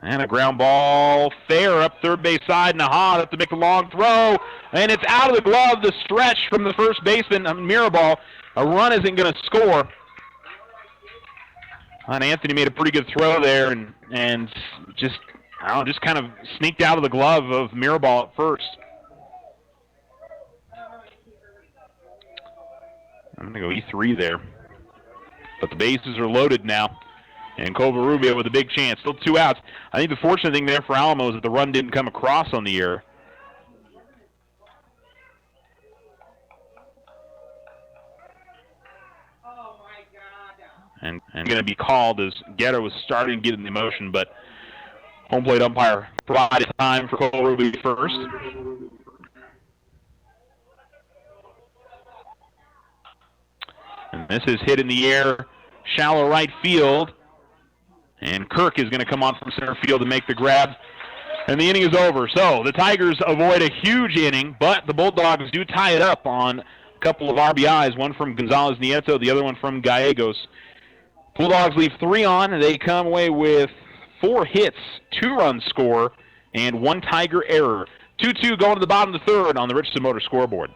And a ground ball fair up third base side. Naha up to make a long throw, and it's out of the glove. The stretch from the first baseman, Mirabal. A run isn't going to score. And Anthony made a pretty good throw there, and just kind of sneaked out of the glove of Mirabal at first. I'm going to go E3 there. But the bases are loaded now. And Covarrubias with a big chance. Still 2 outs. I think the fortunate thing there for Alamo is that the run didn't come across on the air. And going to be called as Guetta was starting to get in the motion, but home plate umpire provided time for Covarrubias first. And this is hit in the air, shallow right field. And Kirk is going to come on from center field to make the grab. And the inning is over. So the Tigers avoid a huge inning, but the Bulldogs do tie it up on a couple of RBIs, one from Gonzalez Nieto, the other one from Gallegos. Bulldogs leave 3 on, and they come away with 4 hits, 2 runs score, and 1 Tiger error. 2-2 going to the bottom of the third on the Richardson Motor scoreboard.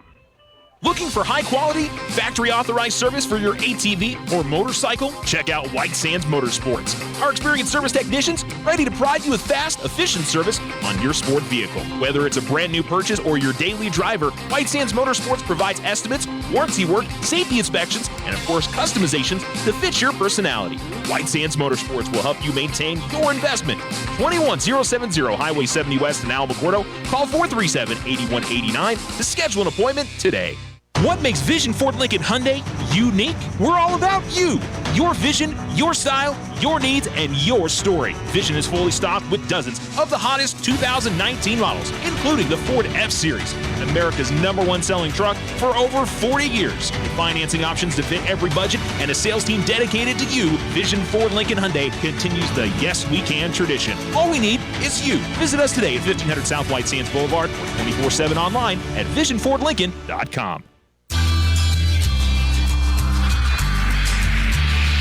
Looking for high-quality, factory-authorized service for your ATV or motorcycle? Check out White Sands Motorsports. Our experienced service technicians ready to provide you with fast, efficient service on your sport vehicle. Whether it's a brand new purchase or your daily driver, White Sands Motorsports provides estimates, warranty work, safety inspections, and of course customizations to fit your personality. White Sands Motorsports will help you maintain your investment. 21070 Highway 70 West in Alamogordo. Call 437-8189 to schedule an appointment today. What makes Vision Ford Lincoln Hyundai unique? We're all about you. Your vision, your style, your needs, and your story. Vision is fully stocked with dozens of the hottest 2019 models, including the Ford F-Series, America's #1 selling truck for over 40 years. With financing options to fit every budget and a sales team dedicated to you, Vision Ford Lincoln Hyundai continues the Yes We Can tradition. All we need is you. Visit us today at 1500 South White Sands Boulevard or 24/7 online at visionfordlincoln.com.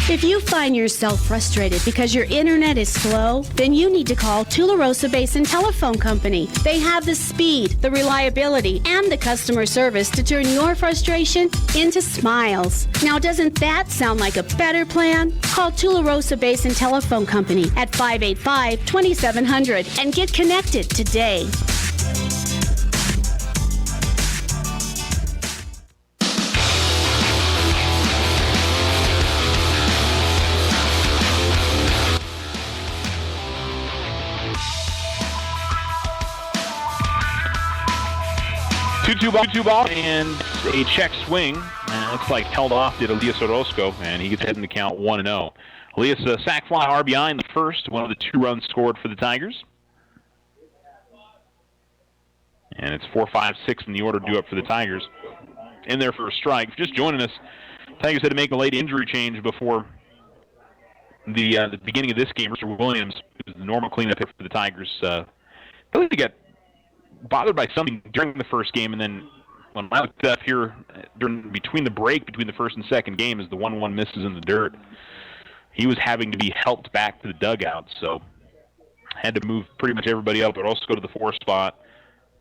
If you find yourself frustrated because your internet is slow, then you need to call Tularosa Basin Telephone Company. They have the speed, the reliability, and the customer service to turn your frustration into smiles. Now, doesn't that sound like a better plan? Call Tularosa Basin Telephone Company at 585-2700 and get connected today. Two ball and a check swing. Looks like held off did Elias Orozco, and he gets ahead in the count 1-0. Elias sack fly RBI in the first, one of the 2 runs scored for the Tigers. And it's 4, 5, 6 in the order due up for the Tigers. In there for a strike. Just joining us, Tigers had to make a late injury change before the beginning of this game. Mr. Williams, who's the normal cleanup hit for the Tigers, really got bothered by something during the first game, and then when I looked up here between the break between the first and second game as the 1-1 misses in the dirt, he was having to be helped back to the dugout, so had to move pretty much everybody up, but also go to the 4 spot.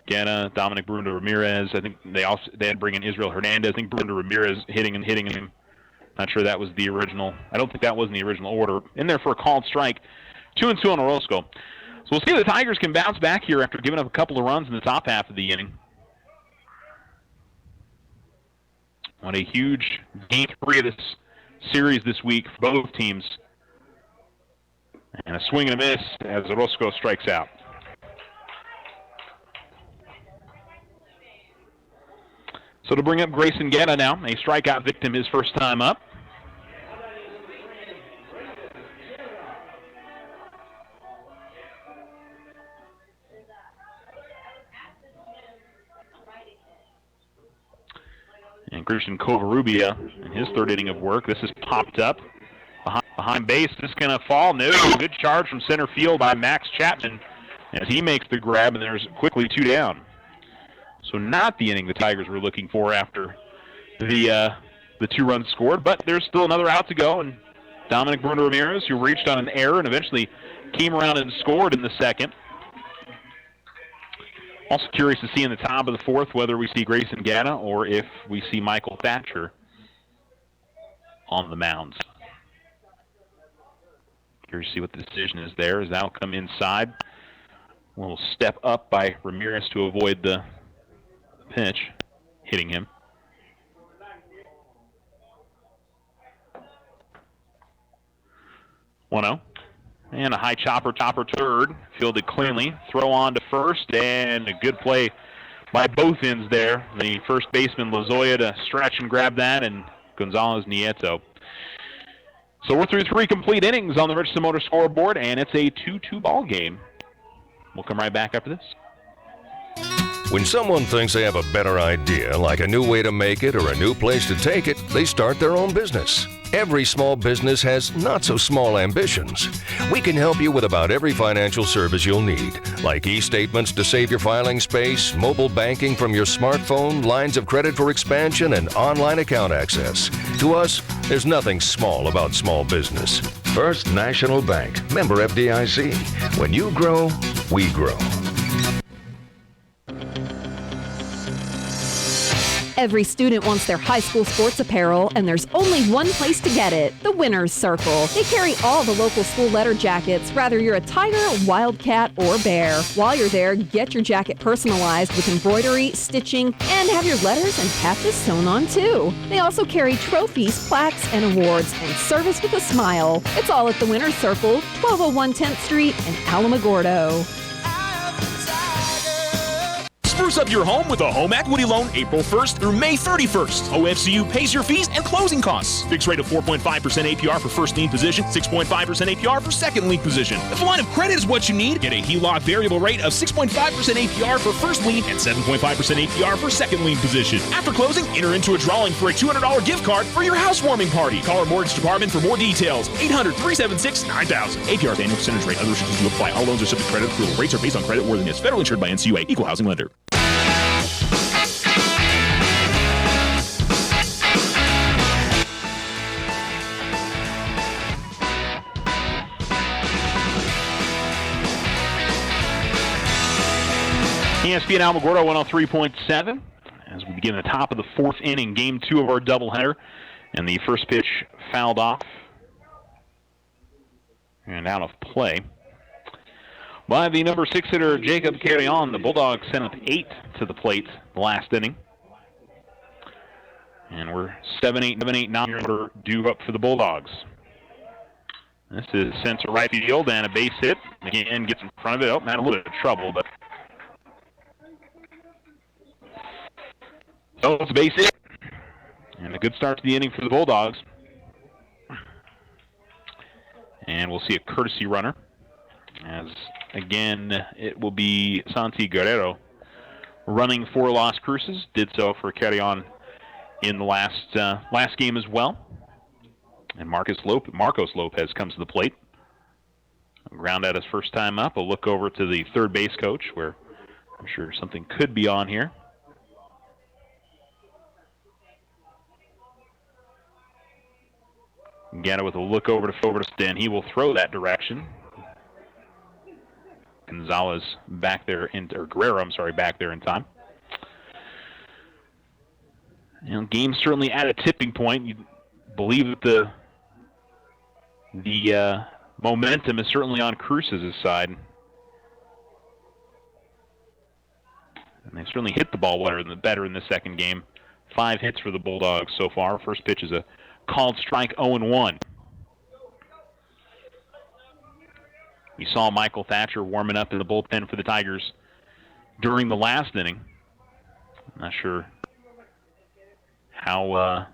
Guerra, Dominic Bruno Ramirez. I think they had to bring in Israel Hernandez. I think Bruno Ramirez hitting him. Not sure that was the original. I don't think that was in the original order. In there for a called strike. 2-2 on Orozco. So we'll see if the Tigers can bounce back here after giving up a couple of runs in the top half of the inning. On a huge game 3 of this series this week for both teams. And a swing and a miss as Orozco strikes out. So to bring up Grayson Guerra now, a strikeout victim his first time up. And Christian Covarrubia in his third inning of work. This is popped up behind base. This is going to fall. No, good charge from center field by Max Chapman as he makes the grab, and there's quickly 2 down. So not the inning the Tigers were looking for after the 2 runs scored, but there's still another out to go, and Dominic Bruno Ramirez, who reached on an error and eventually came around and scored in the second. Also curious to see in the top of the 4th whether we see Grayson Guerra or if we see Michael Thatcher on the mounds. Curious to see what the decision is there as that'll come inside. A little step up by Ramirez to avoid the pitch hitting him. One-0. And a high chopper third. Fielded cleanly. Throw on to first, and a good play by both ends there. The first baseman, Lozoya, to stretch and grab that, and Gonzalez Nieto. So we're through 3 complete innings on the Richardson Motor scoreboard, and it's a 2-2 ball game. We'll come right back after this. When someone thinks they have a better idea, like a new way to make it or a new place to take it, they start their own business. Every small business has not-so-small ambitions. We can help you with about every financial service you'll need, like e-statements to save your filing space, mobile banking from your smartphone, lines of credit for expansion, and online account access. To us, there's nothing small about small business. First National Bank, member FDIC. When you grow, we grow. Every student wants their high school sports apparel, and there's only one place to get it, the Winner's Circle. They carry all the local school letter jackets, whether you're a tiger, wildcat, or bear. While you're there, get your jacket personalized with embroidery, stitching, and have your letters and patches sewn on too. They also carry trophies, plaques, and awards, and service with a smile. It's all at the Winner's Circle, 1201 10th Street in Alamogordo. Spruce up your home with a home equity loan April 1st through May 31st. OFCU pays your fees and closing costs. Fixed rate of 4.5% APR for first lien position, 6.5% APR for second lien position. If a line of credit is what you need, get a HELOC variable rate of 6.5% APR for first lien and 7.5% APR for second lien position. After closing, enter into a drawing for a $200 gift card for your housewarming party. Call our mortgage department for more details. 800-376-9000. APR's annual percentage rate. Other restrictions will apply. All loans are subject to credit approval. Rates are based on credit worthiness. Federally insured by NCUA. Equal housing lender. ESPN Alamogordo 103.7 as we begin the top of the fourth inning, game 2 of our doubleheader. And the first pitch fouled off and out of play by the number 6 hitter, Jacob Carrion. The Bulldogs sent up 8 to the plate the last inning. And we're 7-8, 9 order due up for the Bulldogs. This is sent to right field and a base hit. Again, gets in front of it. Oh, had a little bit of trouble, but so it's a base hit. And a good start to the inning for the Bulldogs. And we'll see a courtesy runner. As, again, it will be Santi Guerrero running for Las Cruces. Did so for Carrion in the last game as well. And Marcos Lopez comes to the plate. Ground out his first time up. A look over to the third base coach, where I'm sure something could be on here. Gata with a look over to Stan. He will throw that direction. Gonzalez back there or Guerrero, back there in time. Game's certainly at a tipping point. You believe that the momentum is certainly on Cruces' side. And they certainly hit the ball better in the second game. 5 hits for the Bulldogs so far. First pitch is a called strike, 0-1. We saw Michael Thatcher warming up in the bullpen for the Tigers during the last inning. I'm not sure how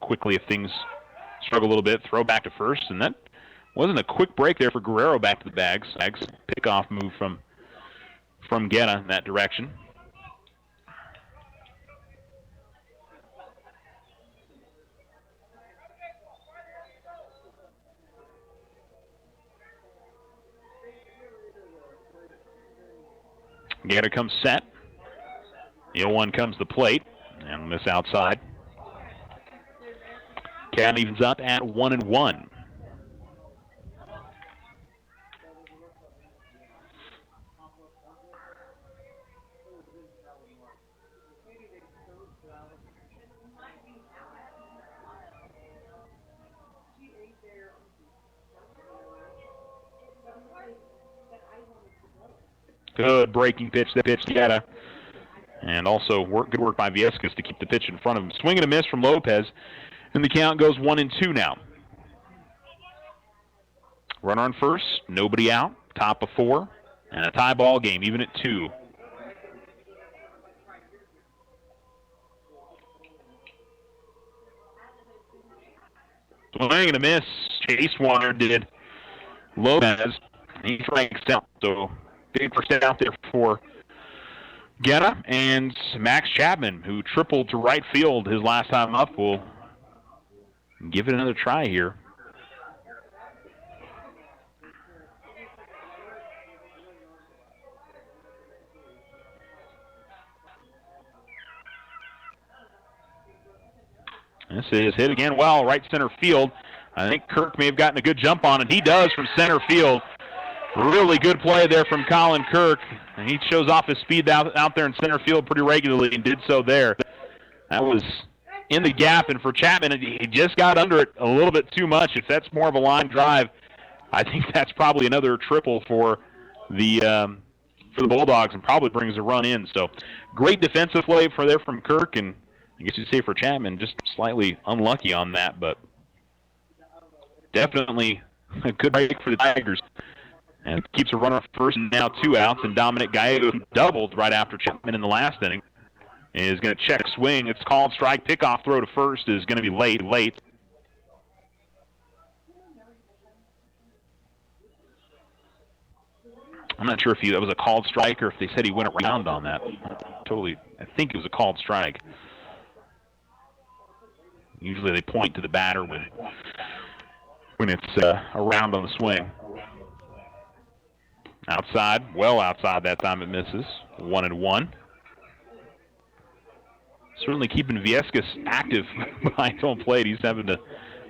quickly, if things struggle a little bit, throw back to first, and that wasn't a quick break there for Guerrero back to the bags. Pickoff move from Guetta in that direction. Guetta comes set. The 0-1 comes to the plate, and miss outside. Count evens up at 1-1. Good breaking pitch, that pitch to Guetta. And also good work by Viescas to keep the pitch in front of him. Swing and a miss from Lopez. And the count goes 1-2 now. Runner on first, nobody out, top of 4, and a tie ball game, even at 2. Swing and a miss. Chase Warner did Lopez. He strikes out. So big first out there for Guetta. And Max Chapman, who tripled to right field his last time up, will give it another try here. This is hit again well, right center field. I think Kirk may have gotten a good jump on it. He does from center field. Really good play there from Colin Kirk. And he shows off his speed out there in center field pretty regularly and did so there. That was in the gap, and for Chapman, he just got under it a little bit too much. If that's more of a line drive, I think that's probably another triple for the Bulldogs and probably brings a run in. So great defensive play from Kirk, and I guess you'd say for Chapman, just slightly unlucky on that, but definitely a good break for the Tigers. And keeps a runner first and now 2 outs, and Dominic Gallego doubled right after Chapman in the last inning. Is going to check swing. It's called strike. Pickoff throw to first is going to be late. I'm not sure if that was a called strike or if they said he went around on that. I think it was a called strike. Usually they point to the batter when it's around on the swing. Outside, well outside that time it misses. 1-1. Certainly keeping Viescas active behind home plate. He's having to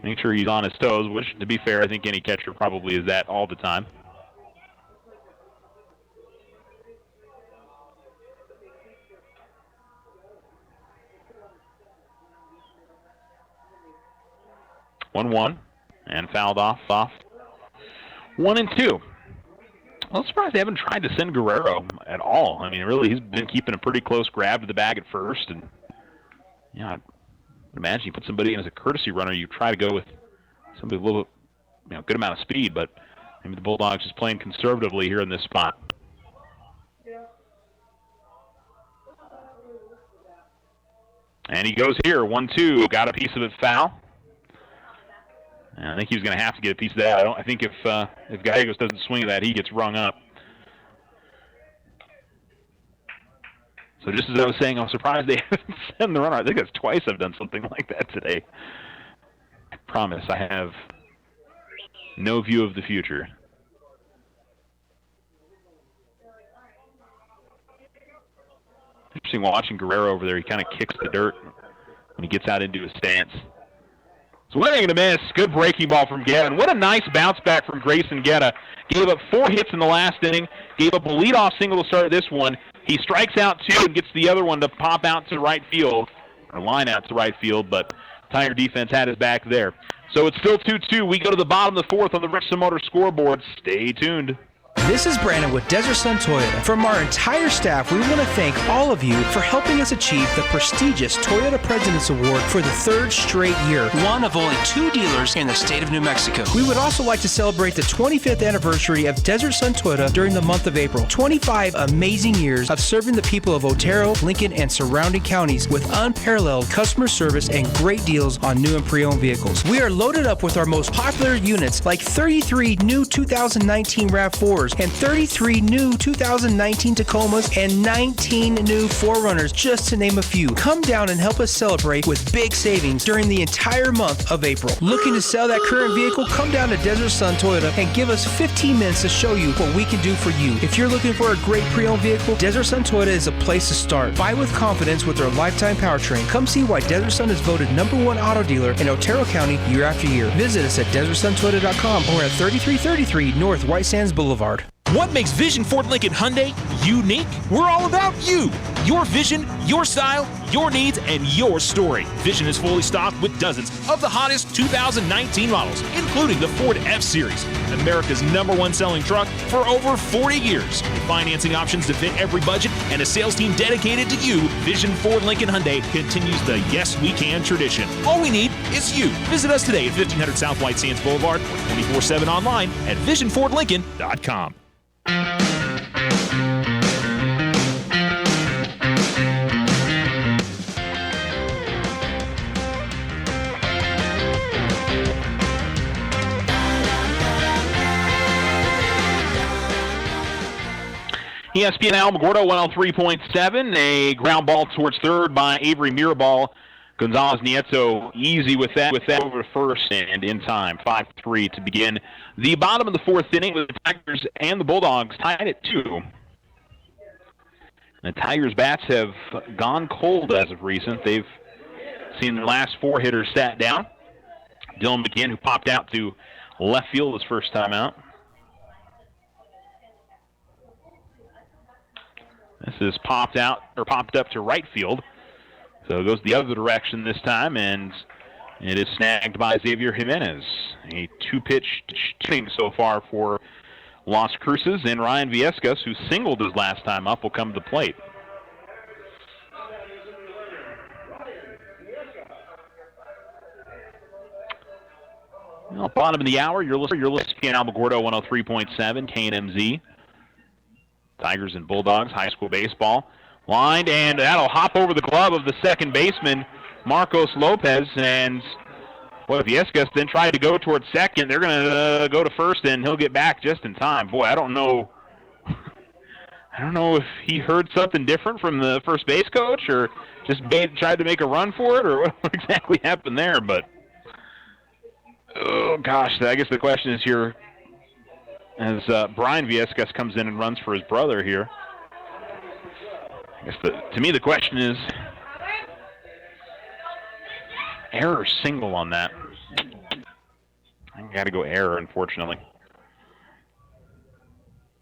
make sure he's on his toes, which, to be fair, I think any catcher probably is that all the time. One, and fouled off. 1-2. I'm surprised they haven't tried to send Guerrero at all. I mean, really, he's been keeping a pretty close grab to the bag at first, and I would imagine you put somebody in as a courtesy runner, you try to go with somebody a little, good amount of speed, but maybe the Bulldogs is playing conservatively here in this spot. And he goes here, 1-2, got a piece of it foul. And I think he was going to have to get a piece of that. I think if Gallegos doesn't swing at that, he gets rung up. So just as I was saying, I'm surprised they haven't sent the runner. I think that's twice I've done something like that today. I promise I have no view of the future. Interesting watching Guerrero over there. He kind of kicks the dirt when he gets out into his stance. Swing and a miss. Good breaking ball from Gavin. What a nice bounce back from Grayson Guetta. Gave up 4 hits in the last inning. Gave up a leadoff single to start this one. He strikes out 2 and gets the other one to pop out to right field, or line out to right field, but Tiger defense had his back there. So it's still 2-2. We go to the bottom of the 4th on the Richardson Motors scoreboard. Stay tuned. This is Brandon with Desert Sun Toyota. From our entire staff, we want to thank all of you for helping us achieve the prestigious Toyota President's Award for the 3rd straight year. One of only 2 dealers in the state of New Mexico. We would also like to celebrate the 25th anniversary of Desert Sun Toyota during the month of April. 25 amazing years of serving the people of Otero, Lincoln, and surrounding counties with unparalleled customer service and great deals on new and pre-owned vehicles. We are loaded up with our most popular units like 33 new 2019 RAV4s and 33 new 2019 Tacomas and 19 new 4Runners, just to name a few. Come down and help us celebrate with big savings during the entire month of April. Looking to sell that current vehicle? Come down to Desert Sun Toyota and give us 15 minutes to show you what we can do for you. If you're looking for a great pre-owned vehicle, Desert Sun Toyota is a place to start. Buy with confidence with their lifetime powertrain. Come see why Desert Sun is voted #1 auto dealer in Otero County year after year. Visit us at DesertSunToyota.com or at 3333 North White Sands Boulevard. What makes Vision Ford Lincoln Hyundai unique? We're all about you. Your vision, your style, your needs, and your story. Vision is fully stocked with dozens of the hottest 2019 models, including the Ford F-Series, America's #1 selling truck for over 40 years. With financing options to fit every budget and a sales team dedicated to you, Vision Ford Lincoln Hyundai continues the Yes We Can tradition. All we need is you. Visit us today at 1500 South White Sands Boulevard or 24/7 online at visionfordlincoln.com. ESPN Alamogordo 103.7. A ground ball towards third by Avery Mirabal. Gonzalez Nieto easy with that over to first and in time. 5-3 to begin the bottom of the 4th inning with the Tigers and the Bulldogs tied at 2. The Tigers' bats have gone cold as of recent. They've seen their last 4 hitters sat down. Dylan McGinn, who popped out to left field his first time out. This is popped up to right field. So it goes the other direction this time, and it is snagged by Xavier Jimenez. A two-pitch thing so far for Las Cruces, and Ryan Viescas, who singled his last time up, will come to the plate. Well, bottom of the hour, you're listening to Alamogordo 103.7, KNMZ. Tigers and Bulldogs, high school baseball. Lined, and that'll hop over the glove of the second baseman, Marcos Lopez, and boy, Viescas then tried to go towards second. They're going to go to first, and he'll get back just in time. Boy, I don't know if he heard something different from the first base coach or just tried to make a run for it or what exactly happened there, but oh, gosh, I guess the question is here as Brian Viescas comes in and runs for his brother here. I guess to me the question is error or single on that. I got to go error, unfortunately.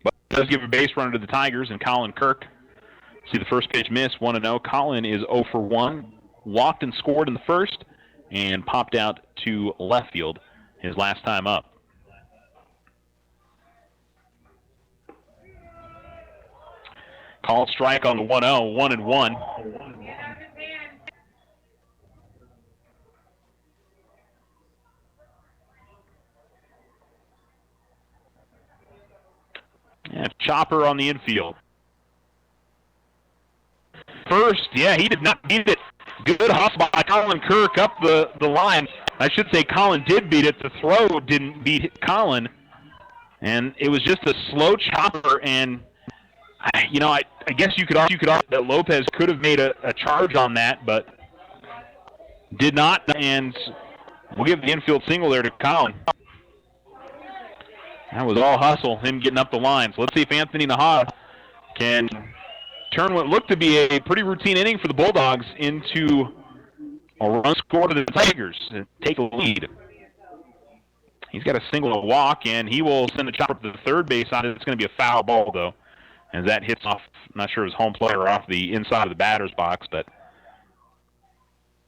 But it does give a base runner to the Tigers, and Colin Kirk. See the first pitch miss, 1-0. Colin is 0 for 1. Walked and scored in the first, and popped out to left field his last time up. Called strike on the 1-0, 1-1. Yeah, chopper on the infield. First, yeah, he did not beat it. Good hustle by Colin Kirk up the line. I should say Colin did beat it. The throw didn't beat Colin. And it was just a slow chopper. And, you know, I guess you could argue that Lopez could have made a charge on that, but did not. And we'll give the infield single there to Colin. That was all hustle, him getting up the line. So let's see if Anthony Nahad can turn what looked to be a pretty routine inning for the Bulldogs into a run score to the Tigers and take a lead. He's got a single, a walk, and he will send a chopper to the third base side. It's going to be a foul ball, though, as that hits off, I'm not sure it was home plate or off the inside of the batter's box, but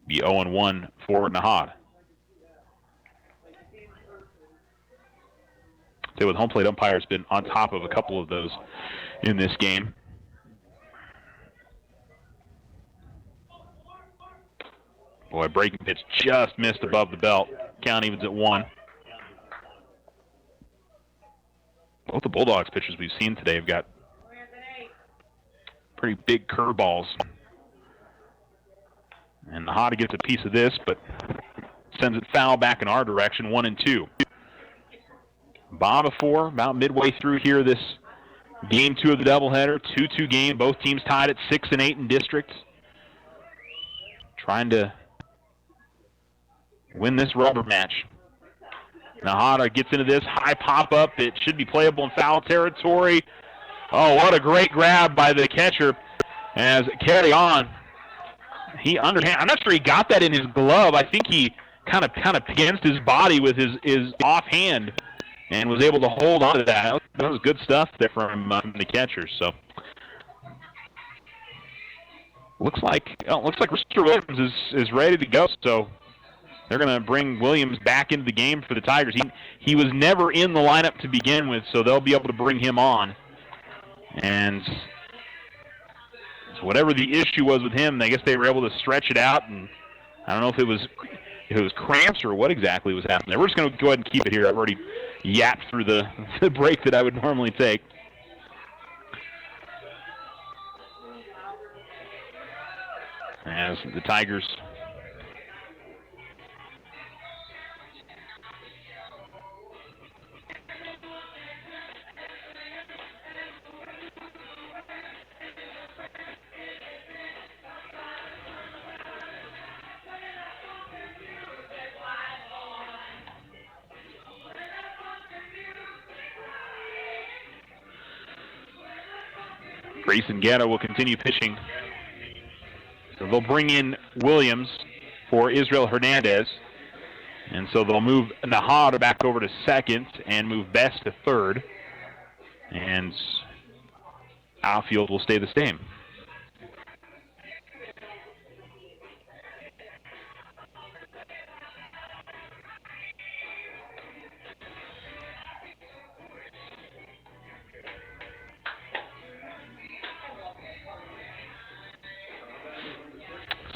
be 0-1 for Nahad. So with home plate umpires been on top of a couple of those in this game. Boy, breaking pitch just missed above the belt. Count evens at 1. Both the Bulldogs pitchers we've seen today have got pretty big curveballs. And Nahada gets a piece of this, but sends it foul back in our direction, 1-2. Bottom of 4, about midway through here, this game 2 of the doubleheader, 2-2 game. Both teams tied at 6 and 8 in district. Trying to win this rubber match. Nahada gets into this high pop-up. It should be playable in foul territory. Oh, what a great grab by the catcher as carry on. He underhand. I'm not sure he got that in his glove. I think he kind of against his body with his offhand and was able to hold on to that. That was good stuff there from the catcher. So looks like Mr. Williams is ready to go. So they're going to bring Williams back into the game for the Tigers. He was never in the lineup to begin with, so they'll be able to bring him on. And so whatever the issue was with him, I guess they were able to stretch it out. And I don't know if it was cramps or what exactly was happening. We're just going to go ahead and keep it here. I've already yapped through the break that I would normally take. As the Tigers Grayson Gatto will continue pitching. So they'll bring in Williams for Israel Hernandez. And so they'll move Nahada back over to second and move Best to third. And outfield will stay the same.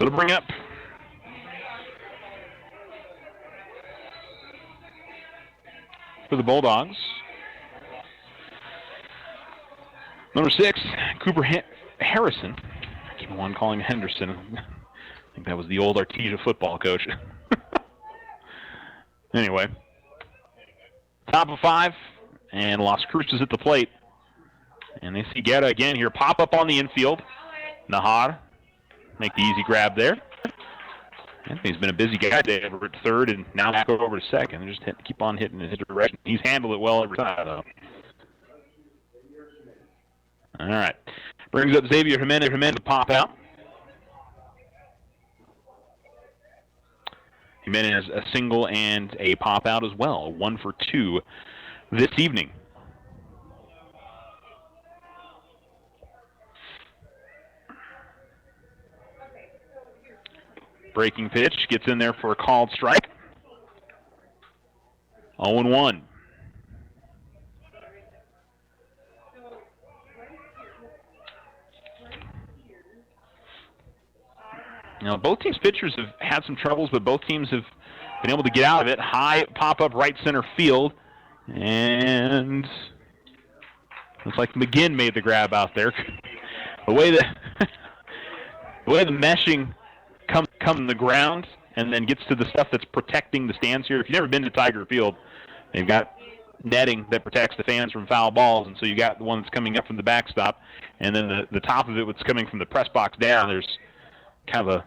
So to bring up for the Bulldogs, number 6, Cooper Harrison. I keep on calling Henderson. I think that was the old Artesia football coach. Anyway, top of 5, and Las Cruces at the plate. And they see Guerra again here. Pop up on the infield. Nahar make the easy grab there. Anthony's been a busy guy today over at third, and now back over to second. They just keep on hitting in his direction. He's handled it well every time, though. All right. Brings up Xavier Jimenez to pop out. Jimenez a single and a pop out as well. 1 for 2 this evening. Breaking pitch gets in there for a called strike. 0-1. Now, both teams' pitchers have had some troubles, but both teams have been able to get out of it. High pop-up right center field. And looks like McGinn made the grab out there. The way the meshing comes in the ground and then gets to the stuff that's protecting the stands here. If you've never been to Tiger Field, they've got netting that protects the fans from foul balls, and so you got the one that's coming up from the backstop, and then the top of it, what's coming from the press box down, there's kind of a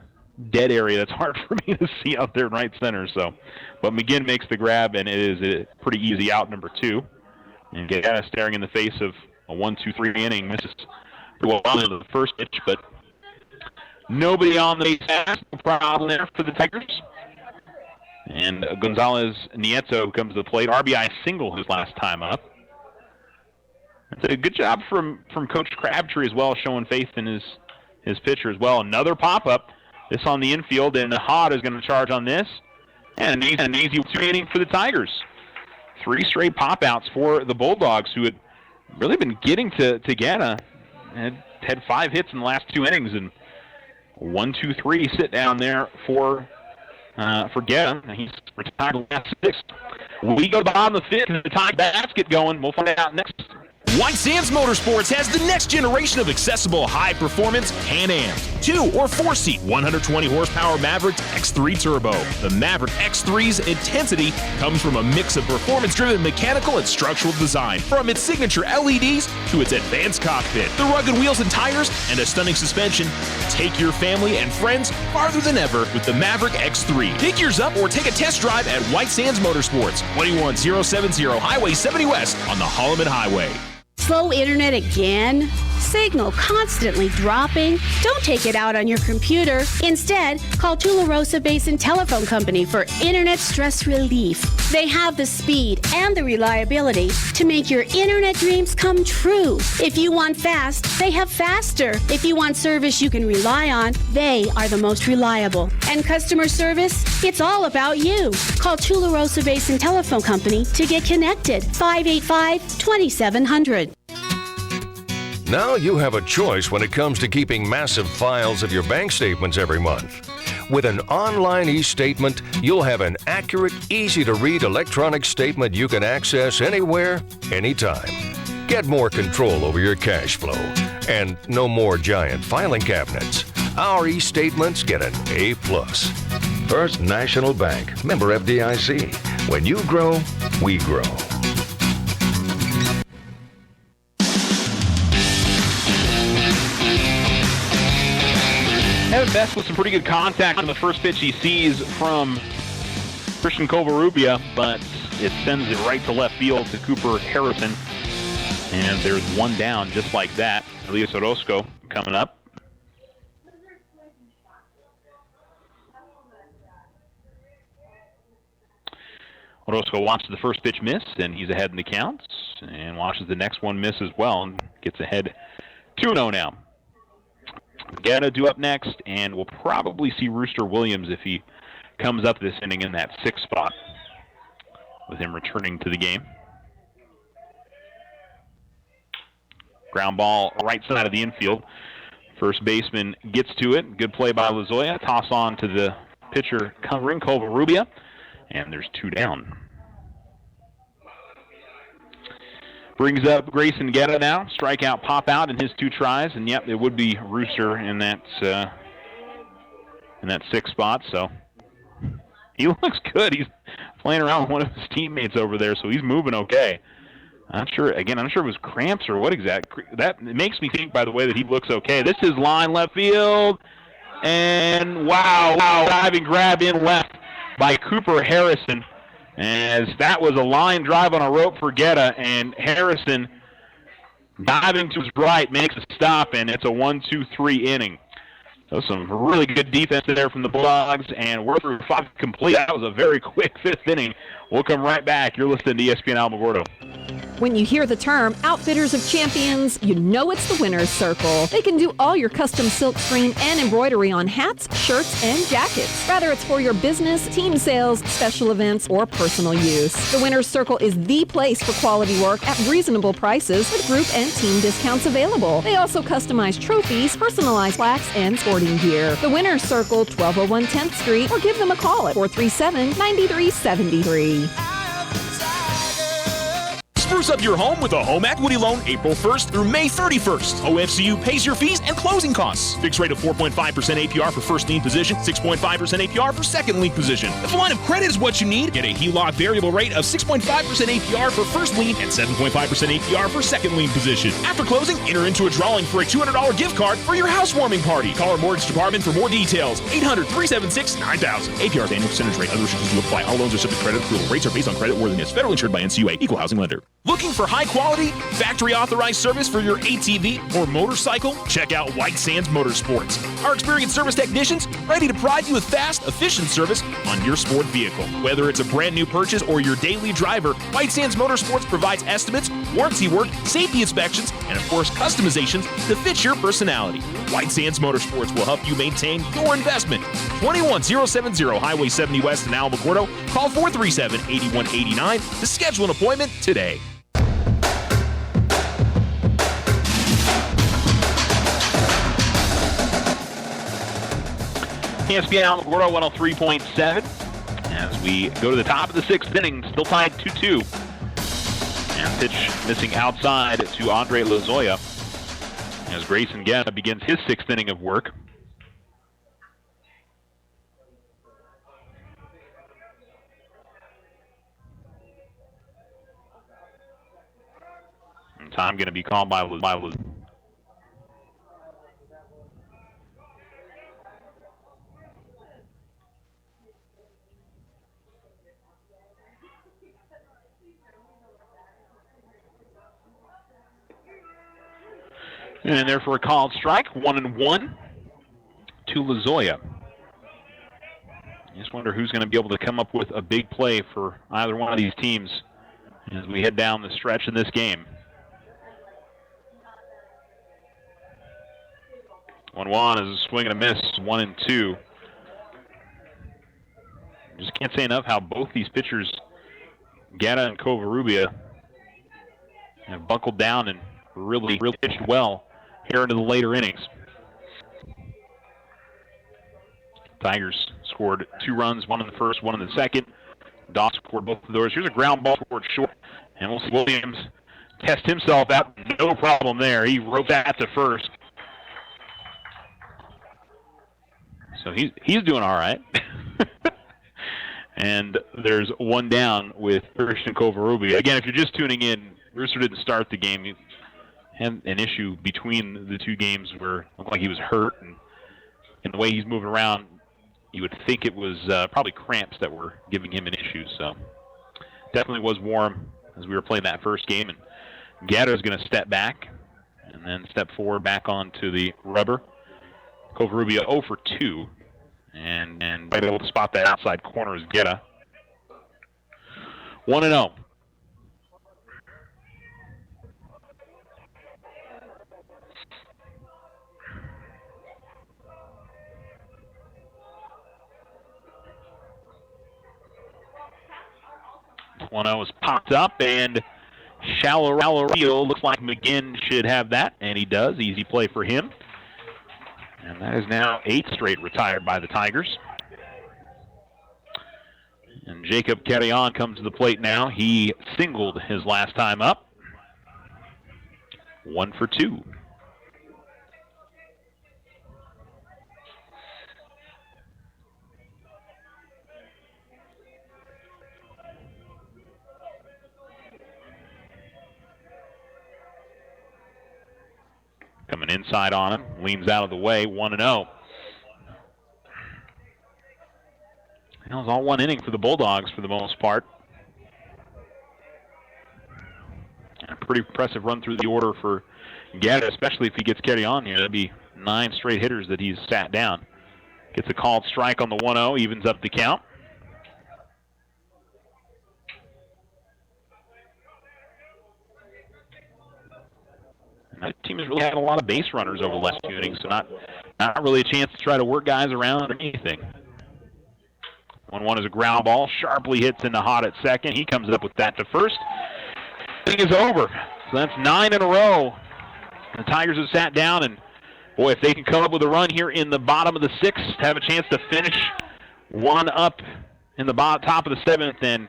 dead area that's hard for me to see out there in right center. So, but McGinn makes the grab, and it is a pretty easy out, number 2. And Guerra staring in the face of a 1-2-3 inning, misses pretty well into the first pitch, but nobody on the base pass, no problem there for the Tigers. And Gonzalez Nieto comes to the plate. RBI single his last time up. That's a good job from Coach Crabtree as well, showing faith in his pitcher as well. Another pop-up. This on the infield, and Hod is going to charge on this. And an easy 2 inning for the Tigers. 3 straight pop-outs for the Bulldogs, who had really been getting to Guerra. Had 5 hits in the last 2 innings, and 1-2-3 sit down there for Guerra. He's retired the last 6. We go to the bottom of the 5th, and the Tigers basket going. We'll find out next. White Sands Motorsports has the next generation of accessible high-performance Can-Ams. 2- or 4-seat, 120-horsepower Maverick X3 Turbo. The Maverick X3's intensity comes from a mix of performance-driven mechanical and structural design. From its signature LEDs to its advanced cockpit, the rugged wheels and tires, and a stunning suspension, take your family and friends farther than ever with the Maverick X3. Pick yours up or take a test drive at White Sands Motorsports, 21070 Highway 70 West on the Holloman Highway. Slow internet again? Signal constantly dropping? Don't take it out on your computer. Instead, call Tularosa Basin Telephone Company for internet stress relief. They have the speed and the reliability to make your internet dreams come true. If you want fast, they have faster. If you want service you can rely on, they are the most reliable. And customer service? It's all about you. Call Tularosa Basin Telephone Company to get connected. 585-2700. Now you have a choice when it comes to keeping massive files of your bank statements every month. With an online e-statement, you'll have an accurate, easy-to-read electronic statement you can access anywhere, anytime. Get more control over your cash flow. And no more giant filing cabinets. Our e-statements get an A+. First National Bank, member FDIC. When you grow, we grow. Evan Best with some pretty good contact on the first pitch he sees from Christian Covarrubia, but it sends it right to left field to Cooper Harrison. And there's one down just like that. Elias Orozco coming up. Orozco watches the first pitch miss, and he's ahead in the counts, and watches the next one miss as well, and gets ahead 2-0 now. Guerra due up next, and we'll probably see Rooster Williams if he comes up this inning in that 6th spot, with him returning to the game. Ground ball right side of the infield First baseman gets to it. Good play by Lozoya. Toss on to the pitcher covering Covarrubia. And there's 2 down. Brings up Grayson Guetta now. Strikeout, pop out in his 2 tries. And yep, it would be Rooster in that 6th spot. So he looks good. He's playing around with one of his teammates over there, so he's moving okay. I'm not sure if it was cramps or what exactly. That makes me think, by the way, that he looks okay. This is line left field. And wow, diving grab in left by Cooper Harrison. As that was a line drive on a rope for Guetta, and Harrison diving to his right makes a stop, and it's a 1-2-3 inning. So some really good defense there from the Bulldogs, and we're through 5 complete. That was a very quick 5th inning. We'll come right back. You're listening to ESPN Alamogordo. When you hear the term Outfitters of Champions, you know it's the Winner's Circle. They can do all your custom silk screen and embroidery on hats, shirts, and jackets. Whether it's for your business, team sales, special events, or personal use. The Winner's Circle is the place for quality work at reasonable prices with group and team discounts available. They also customize trophies, personalized plaques, and sporting gear. The Winner's Circle, 1201 10th Street, or give them a call at 437-9373. Spruce up your home with a home equity loan April 1st through May 31st. OFCU pays your fees and closing costs. Fixed rate of 4.5% APR for first lien position, 6.5% APR for second lien position. If a line of credit is what you need, get a HELOC variable rate of 6.5% APR for first lien and 7.5% APR for second lien position. After closing, enter into a drawing for a $200 gift card for your housewarming party. Call our mortgage department for more details. 800-376-9000. APR annual percentage rate. Other restrictions do apply. All loans are subject to credit approval. Rates are based on credit worthiness. Federally insured by NCUA. Equal housing lender. Looking for high quality, factory authorized service for your ATV or motorcycle? Check out White Sands Motorsports. Our experienced service technicians ready to provide you with fast, efficient service on your sport vehicle. Whether it's a brand new purchase or your daily driver, White Sands Motorsports provides estimates, warranty work, safety inspections, and of course customizations to fit your personality. White Sands Motorsports will help you maintain your investment. 21070 Highway 70 West in Alamogordo. Call 437-8189 to schedule an appointment today. ESPN Alamogordo 103.7 as we go to the top of the 6th inning, still tied 2-2. And pitch missing outside to Andre Lozoya as Grayson Guetta begins his 6th inning of work. And time going to be called by Lozoya. And therefore a called strike, 1-1 to Lozoya. Just wonder who's going to be able to come up with a big play for either one of these teams as we head down the stretch in this game. 1-1 is a swing and a miss, 1-2. Just can't say enough how both these pitchers, Guetta and Covarrubia, have buckled down and really pitched well here into the later innings. Tigers scored 2 runs, 1 in the first, 1 in the second. Doss scored both of those. Here's a ground ball toward short, and we'll see Williams test himself out. No problem there. He wrote that to first. So he's doing all right. And there's 1 down with Christian Covarrubia. Again, if you're just tuning in, Rooster didn't start the game. He had an issue between the 2 games where it looked like he was hurt, and the way he's moving around, you would think it was probably cramps that were giving him an issue. So definitely was warm as we were playing that first game. And Gatto's going to step back and then step forward back onto the rubber. Covarrubia 0 for 2, and right able to spot that outside corner is Guetta. 1-0. Was popped up, and shallow reel. Looks like McGinn should have that, and he does. Easy play for him. And that is now 8 straight retired by the Tigers. And Jacob Carrion comes to the plate now. He singled his last time up. 1 for 2. Coming inside on him, leans out of the way, 1-0. That was all one inning for the Bulldogs for the most part. A pretty impressive run through the order for Gaddis, especially if he gets carried on here. That'd be 9 straight hitters that he's sat down. Gets a called strike on the 1-0, evens up the count. That team has really had a lot of base runners over the last 2 innings, so not really a chance to try to work guys around or anything. 1-1 is a ground ball, sharply hits into Hot at second. He comes up with that to first. Inning is over. So that's 9 in a row. The Tigers have sat down, and boy, if they can come up with a run here in the bottom of the 6th, have a chance to finish 1 up in the top of the 7th and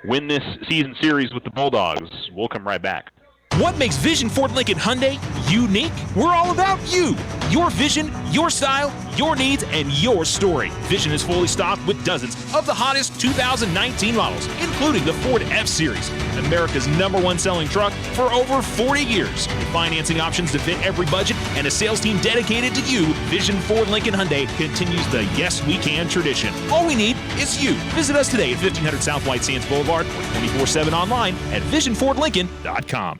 win this season series with the Bulldogs. We'll come right back. What makes Vision Ford Lincoln Hyundai unique? We're all about you. Your vision, your style, your needs, and your story. Vision is fully stocked with dozens of the hottest 2019 models, including the Ford F-Series, America's #1 selling truck for over 40 years. With financing options to fit every budget and a sales team dedicated to you, Vision Ford Lincoln Hyundai continues the Yes We Can tradition. All we need is you. Visit us today at 1500 South White Sands Boulevard or 24/7 online at visionfordlincoln.com.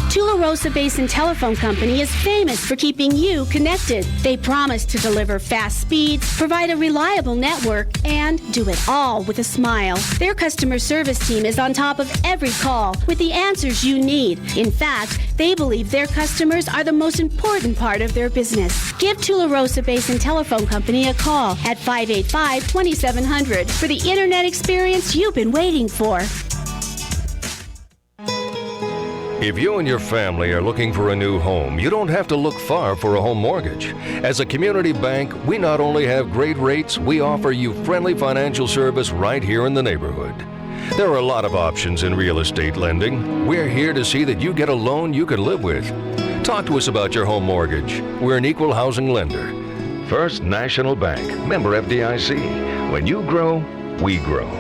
Tularosa Basin Telephone Company is famous for keeping you connected. They promise to deliver fast speeds, provide a reliable network, and do it all with a smile. Their customer service team is on top of every call with the answers you need. In fact, they believe their customers are the most important part of their business. Give Tularosa Basin Telephone Company a call at 585-2700 for the internet experience you've been waiting for. If you and your family are looking for a new home, you don't have to look far for a home mortgage. As a community bank, we not only have great rates, we offer you friendly financial service right here in the neighborhood. There are a lot of options in real estate lending. We're here to see that you get a loan you can live with. Talk to us about your home mortgage. We're an equal housing lender. First National Bank, member FDIC. When you grow, we grow.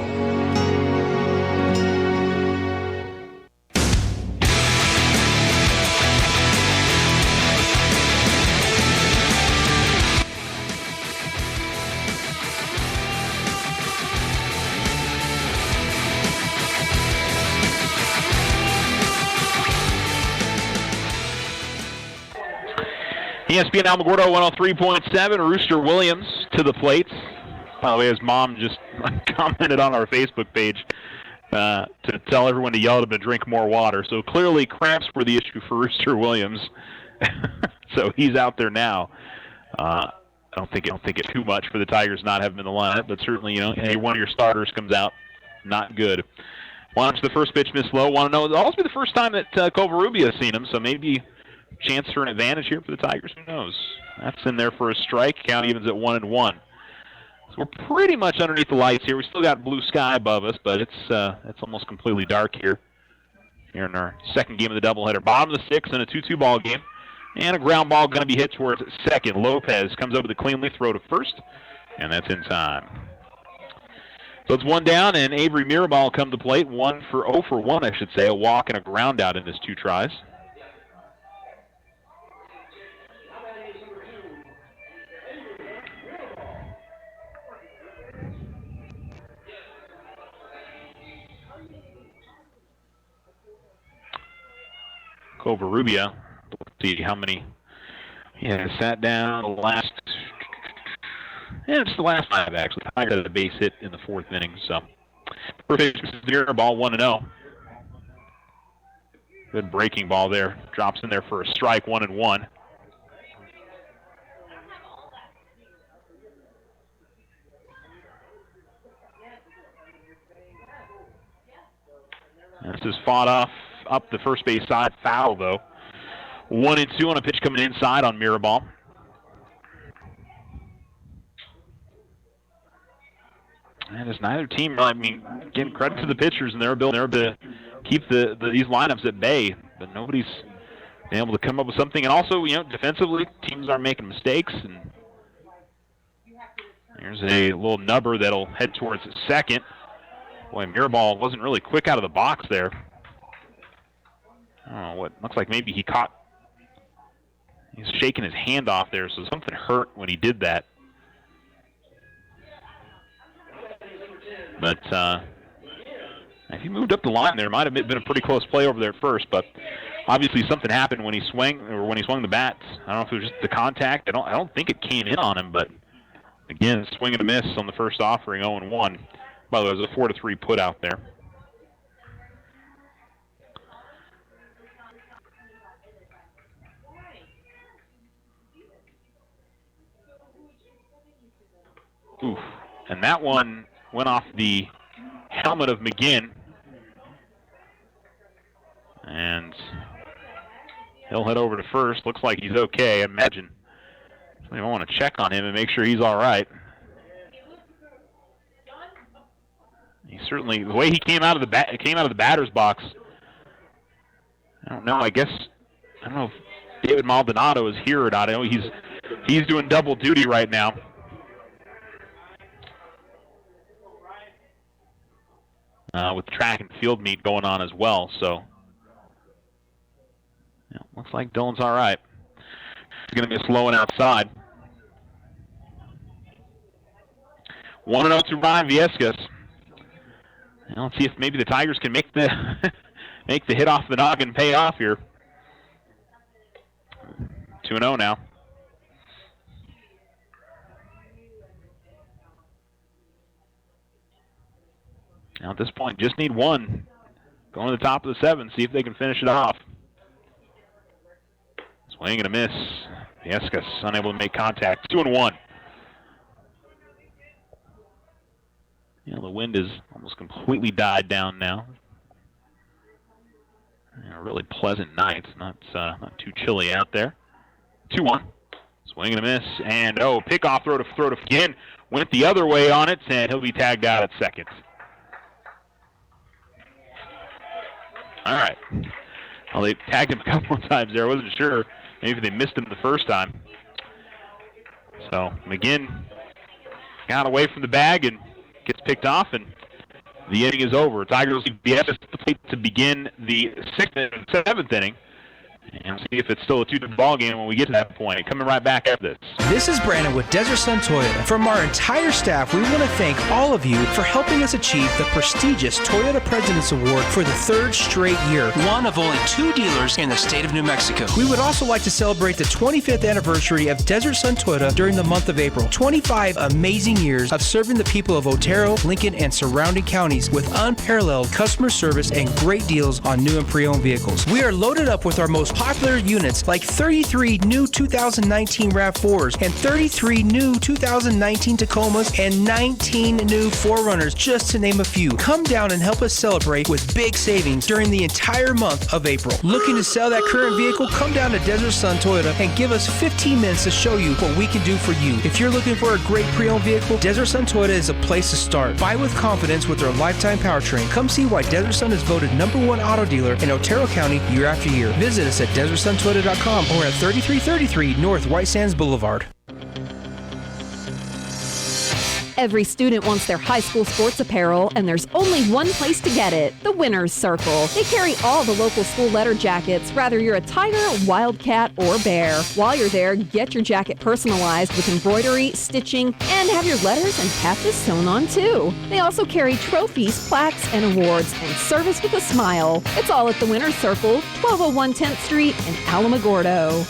ESPN Alamogordo 103.7, Rooster Williams to the plate. By the way, his mom just commented on our Facebook page to tell everyone to yell at him to drink more water. So clearly cramps were the issue for Rooster Williams. So he's out there now. I don't think it's too much for the Tigers not have him in the lineup, but certainly, one of your starters comes out not good. Watch the first pitch miss low. Want to know, it'll also be the first time that Covarrubias has seen him, so maybe chance for an advantage here for the Tigers. Who knows? That's in there for a strike. Count evens at 1-1. So we're pretty much underneath the lights here. We still got blue sky above us, but it's almost completely dark here in our second game of the doubleheader. Bottom of the 6th in a 2-2 ball game. And a ground ball going to be hit towards second. Lopez comes over the cleanly throw to first, and that's in time. So it's 1 down, and Avery Mirabal come to plate. 0 for 1, I should say. A walk and a ground out in his 2 tries. Covarrubias. Let's see how many. Sat down the last. It's the last 5 actually. Tired of the base hit in the 4th inning. So, perfect ball 1-0. Good breaking ball there. Drops in there for a strike. 1-1. This is fought off up the first base side. Foul, though. 1-2 on a pitch coming inside on Mirabal. And it's neither team, I mean, getting credit to the pitchers and their ability to keep these lineups at bay, but nobody's been able to come up with something. And also, defensively, teams aren't making mistakes. And here's a little nubber that'll head towards second. Boy, Mirabal wasn't really quick out of the box there. I don't know what, looks like maybe he's shaking his hand off there, so something hurt when he did that. But if he moved up the line there, it might have been a pretty close play over there at first, but obviously something happened when he swung the bats. I don't know if it was just the contact. I don't think it came in on him, but again, swing and a miss on the first offering, 0-1. By the way, it was a 4-3 put out there. Oof. And that one went off the helmet of McGinn. And he'll head over to first. Looks like he's okay, I imagine. I want to check on him and make sure he's all right. He certainly, the way he came out of the batter's box, I don't know. I don't know if David Maldonado is here or not. I know he's doing double duty right now. With track and field meet going on as well, so looks like Dylan's all right. He's going to be slowing outside. 1-0 to Ryan Viescas. Let's see if maybe the Tigers can make the hit off the noggin pay off here. 2-0 now. Now at this point, just need one. Going to the top of the 7, see if they can finish it off. Swing and a miss. Viescas unable to make contact. 2-1. The wind is almost completely died down now. A really pleasant night. Not too chilly out there. 2-1. Swing and a miss. And pickoff throw to again. Went the other way on it, and he'll be tagged out at second. All right. Well, they tagged him a couple of times there. I wasn't sure. Maybe they missed him the first time. So McGinn got away from the bag and gets picked off, and the inning is over. Tigers leave Viescas to begin the 6th and 7th inning. And see if it's still a 2-2 ball game when we get to that point. Coming right back after this. This is Brandon with Desert Sun Toyota. From our entire staff, we want to thank all of you for helping us achieve the prestigious Toyota President's Award for the 3rd straight year. One of only 2 dealers in the state of New Mexico. We would also like to celebrate the 25th anniversary of Desert Sun Toyota during the month of April. 25 amazing years of serving the people of Otero, Lincoln, and surrounding counties with unparalleled customer service and great deals on new and pre-owned vehicles. We are loaded up with our most popular units like 33 new 2019 RAV4s and 33 new 2019 Tacomas and 19 new 4Runners, just to name a few. Come down and help us celebrate with big savings during the entire month of April. Looking to sell that current vehicle? Come down to Desert Sun Toyota and give us 15 minutes to show you what we can do for you. If you're looking for a great pre-owned vehicle, Desert Sun Toyota is a place to start. Buy with confidence with their lifetime powertrain. Come see why Desert Sun is voted #1 auto dealer in Otero County year after year. Visit us at DesertSunToyota.com or at 3333 North White Sands Boulevard. Every student wants their high school sports apparel, and there's only one place to get it, the Winner's Circle. They carry all the local school letter jackets, whether you're a Tiger, Wildcat, or Bear. While you're there, get your jacket personalized with embroidery, stitching, and have your letters and patches sewn on too. They also carry trophies, plaques, and awards, and service with a smile. It's all at the Winner's Circle, 1201 10th Street in Alamogordo.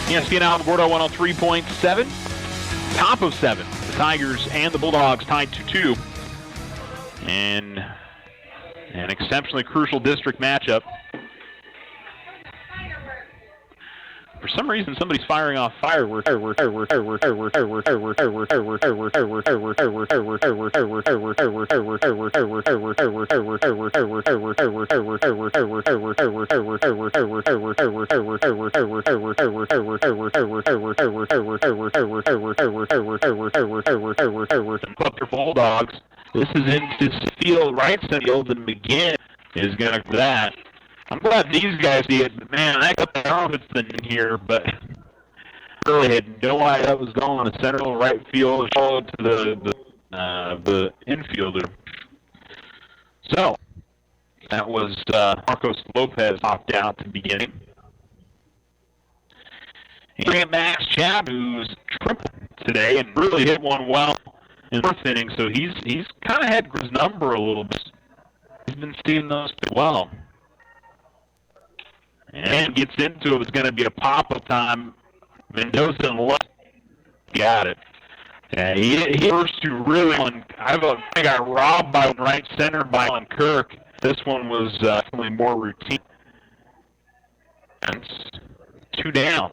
ESPN Alamogordo 103.7. Top of 7. The Tigers and the Bulldogs tied 2-2. And an exceptionally crucial district matchup. For some reason, somebody's firing off fireworks. The Bulldogs. This is into field, right field, and McGinn is going to that. I'm glad these guys did, but man, I got the Robinson in here, but really had no idea that was going to center or right field, to the infielder. So that was Marcos Lopez opted out to the beginning. And Max Chapp, who's triple today and really hit one well in the fourth inning, so he's kind of had his number a little bit. He's been seeing those well. And gets into it. It's going to be a pop-up time. Mendoza and left. Got it. Yeah, he first two really on. I got robbed by one right center by Alan Kirk. This one was definitely more routine. And it's 2 down.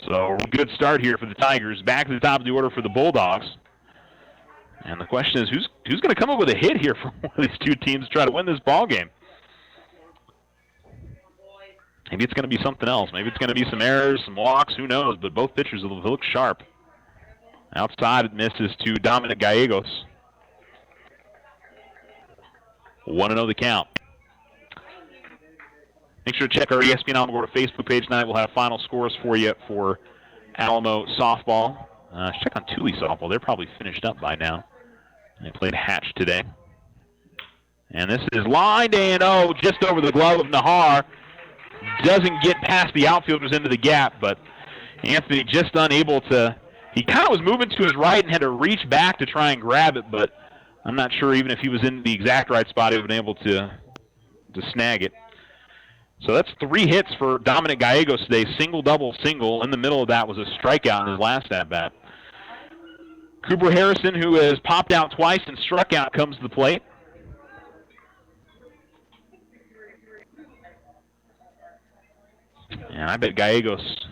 So good start here for the Tigers. Back to the top of the order for the Bulldogs. And the question is, who's going to come up with a hit here for one of these two teams to try to win this ball game? Maybe it's going to be something else. Maybe it's going to be some errors, some walks, who knows. But both pitchers will look sharp. Outside, it misses to Dominic Gallegos. 1-0 the count. Make sure to check our ESPN Alamogordo Facebook page tonight. We'll have final scores for you for Alamo softball. Check on Thule softball. They're probably finished up by now. They played Hatch today. And this is lined and just over the glove of Nahar. Doesn't get past the outfielders into the gap, but Anthony just unable to. He kind of was moving to his right and had to reach back to try and grab it, but I'm not sure even if he was in the exact right spot, he would have been able to snag it. So that's 3 hits for Dominic Gallegos today. Single, double, single. In the middle of that was a strikeout in his last at-bat. Cooper Harrison, who has popped out twice and struck out, comes to the plate. And I bet Gallegos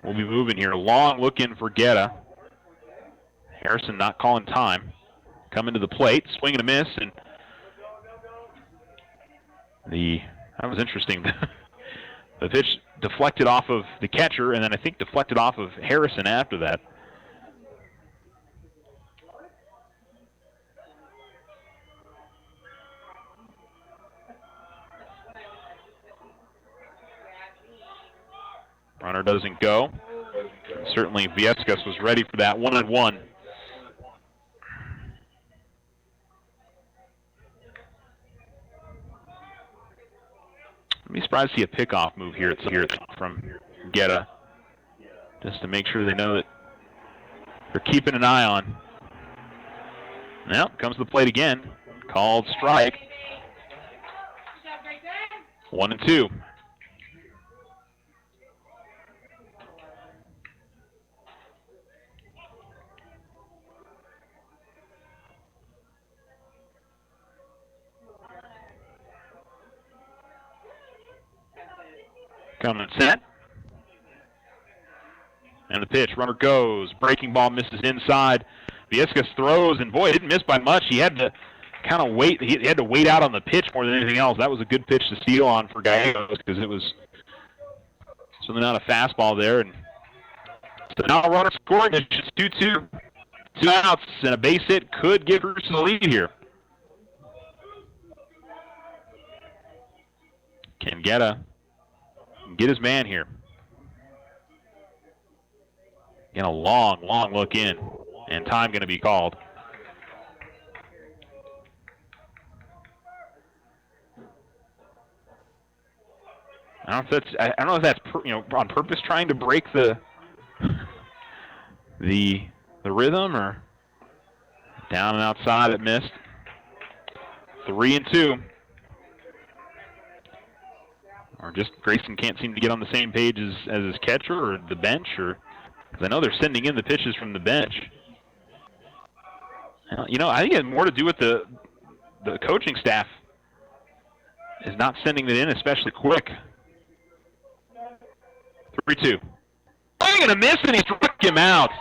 will be moving here. Long look in for Guetta. Harrison not calling time. Coming to the plate, swing and a miss, and that was interesting. The pitch deflected off of the catcher, and then I think deflected off of Harrison after that. Runner doesn't go. Certainly Viescas was ready for that 1-1. I'd be surprised to see a pickoff move here from Guetta, just to make sure they know that they're keeping an eye on. Now comes to the plate again. Called strike. 1-2. Coming set. And the pitch. Runner goes. Breaking ball misses inside. Viescas throws, and boy, it didn't miss by much. He had to kind of wait. He had to wait out on the pitch more than anything else. That was a good pitch to steal on for Gallegos because it was certainly not a fastball there. And so now a runner scoring. It's just 2-2. 2 outs and a base hit could give Cruces the lead here. Can get his man here. Again, a long look in, and time going to be called. I don't know if that's on purpose trying to break the rhythm, or down and outside it missed. 3-2. Or just Grayson can't seem to get on the same page as his catcher or the bench, or because I know they're sending in the pitches from the bench. I think it had more to do with the coaching staff is not sending it in especially quick. 3-2. Swing and a miss, and he struck him out.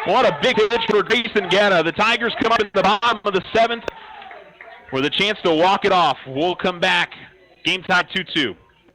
What a big pitch for Grayson Guetta. The Tigers come up at the bottom of the 7th with a chance to walk it off. We'll come back. Game tied 2-2.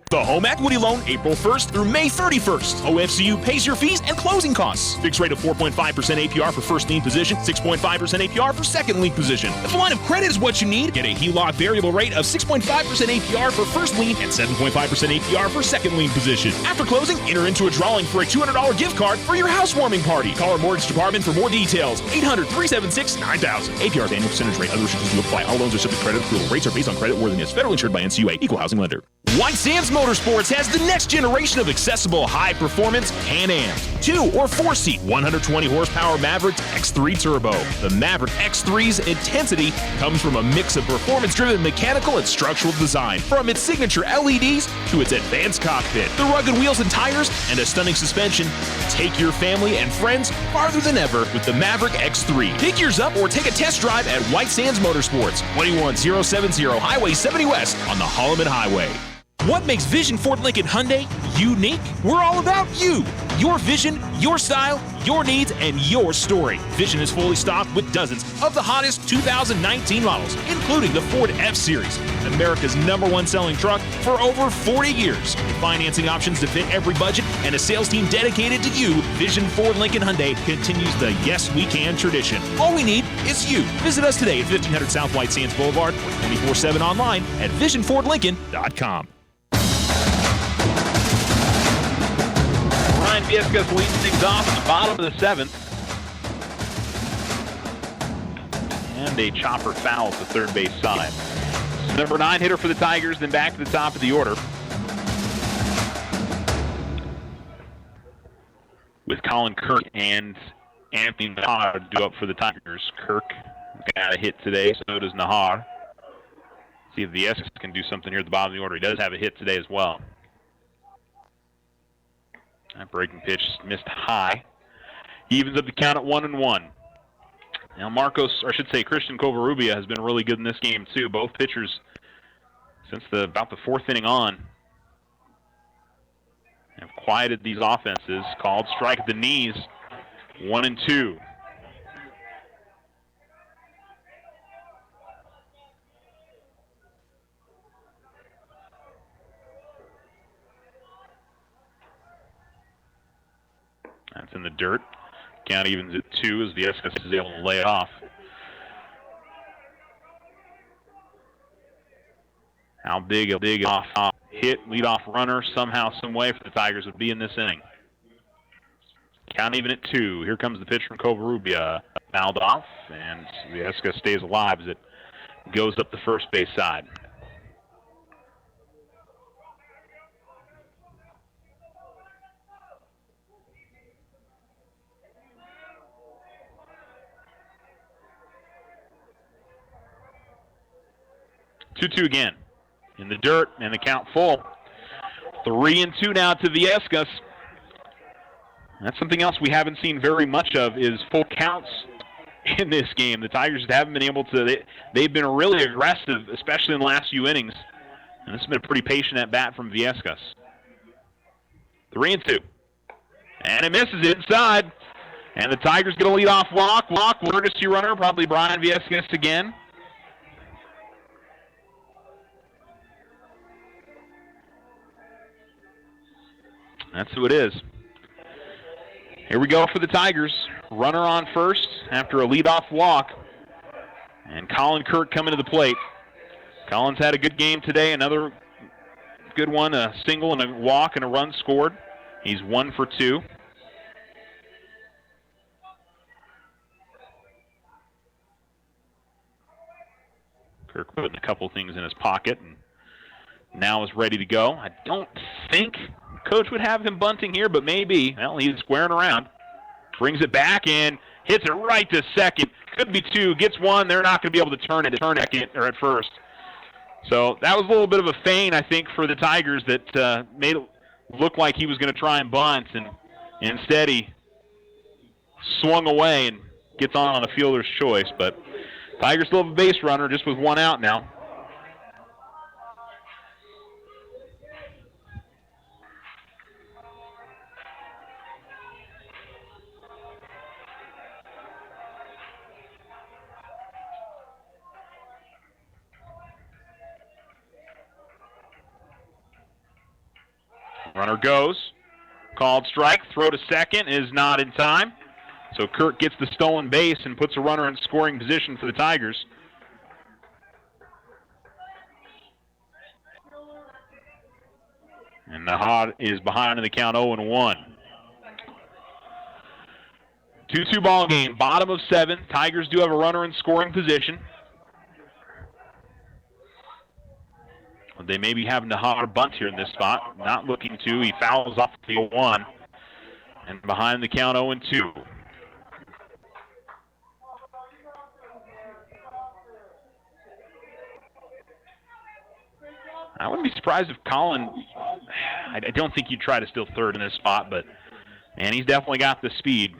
The home equity loan April 1st through May 31st. OFCU pays your fees and closing costs. Fixed rate of 4.5% APR for first lien position, 6.5% APR for second lien position. If a line of credit is what you need, get a HELOC variable rate of 6.5% APR for first lien and 7.5% APR for second lien position. After closing, enter into a drawing for a $200 gift card for your housewarming party. Call our mortgage department for more details. 800-376-9000. APR's annual percentage rate. Other restrictions do apply. All loans are subject to credit approval. Rates are based on credit worthiness. Federally insured by NCUA. Equal housing lender. White Sands Motorsports has the next generation of accessible high-performance Can-Ams. 2- or 4-seat, 120-horsepower Maverick X3 Turbo. The Maverick X3's intensity comes from a mix of performance-driven mechanical and structural design. From its signature LEDs to its advanced cockpit, the rugged wheels and tires, and a stunning suspension, take your family and friends farther than ever with the Maverick X3. Pick yours up or take a test drive at White Sands Motorsports, 21070 Highway 70 West on the Holloman Highway. What makes Vision Ford Lincoln Hyundai unique? We're all about you. Your vision, your style, your needs, and your story. Vision is fully stocked with dozens of the hottest 2019 models, including the Ford F-Series, America's #1 selling truck for over 40 years. With financing options to fit every budget and a sales team dedicated to you, Vision Ford Lincoln Hyundai continues the Yes We Can tradition. All we need is you. Visit us today at 1500 South White Sands Boulevard or 24/7 online at visionfordlincoln.com. Ryan Viescas leads things off at the bottom of the 7th. And a chopper foul at the third base side. Number 9 hitter for the Tigers, then back to the top of the order. With Colin Kirk and Anthony Nahar due up for the Tigers. Kirk got a hit today, so does Nahar. See if Viescas can do something here at the bottom of the order. He does have a hit today as well. That breaking pitch missed high. He evens up the count at 1-1. Now Christian Covarrubia has been really good in this game too. Both pitchers since about the 4th inning on have quieted these offenses. Called strike at the knees. 1-2. That's in the dirt. Count evens at 2 as Viescas is able to lay it off. How big a off hit, leadoff runner, somehow, some way for the Tigers would be in this inning. Count even at 2. Here comes the pitch from Covarrubia. Fouled off, and Viescas stays alive as it goes up the first base side. Two again. In the dirt, and the count full. 3-2 now to Viescas. That's something else we haven't seen very much of is full counts in this game. The Tigers haven't been able to. They've been really aggressive, especially in the last few innings. And this has been a pretty patient at bat from Viescas. 3-2. And it misses inside. And the Tigers get a leadoff walk. Courtesy runner, probably Brian Viescas again. That's who it is. Here we go for the Tigers. Runner on first after a leadoff walk. And Colin Kirk coming to the plate. Colin's had a good game today. Another good one, a single and a walk and a run scored. He's 1 for 2. Kirk putting a couple things in his pocket and now is ready to go. I don't think Coach would have him bunting here, but maybe. Well, he's squaring around. Brings it back and hits it right to second. Could be 2. Gets 1. They're not going to be able to turn it at first. So that was a little bit of a feint, I think, for the Tigers that made it look like he was going to try and bunt, and instead he swung away and gets on a fielder's choice. But Tigers still have a base runner just with 1 out now. Runner goes. Called strike. Throw to second is not in time. So Kirk gets the stolen base and puts a runner in scoring position for the Tigers. And Nahad is behind in the count 0-1. 2-2 ball game, bottom of 7. Tigers do have a runner in scoring position. They may be having Nahad bunt here in this spot. Not looking to. He fouls off the 0-1. And behind the count 0-2. I wouldn't be surprised if Colin, I don't think he'd try to steal third in this spot, but, man, he's definitely got the speed.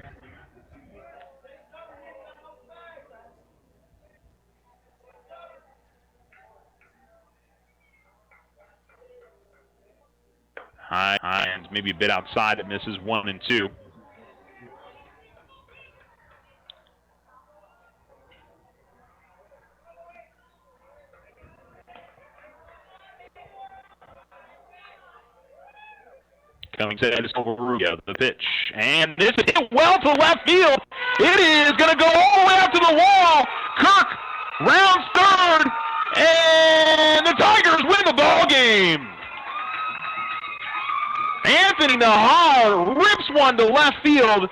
High and maybe a bit outside. It misses 1-2. Coming to the pitch. And this is hit well to left field. It is going to go all the way out to the wall. Kirk rounds third. And the Tigers win the ball game. Anthony Nahar rips one to left field.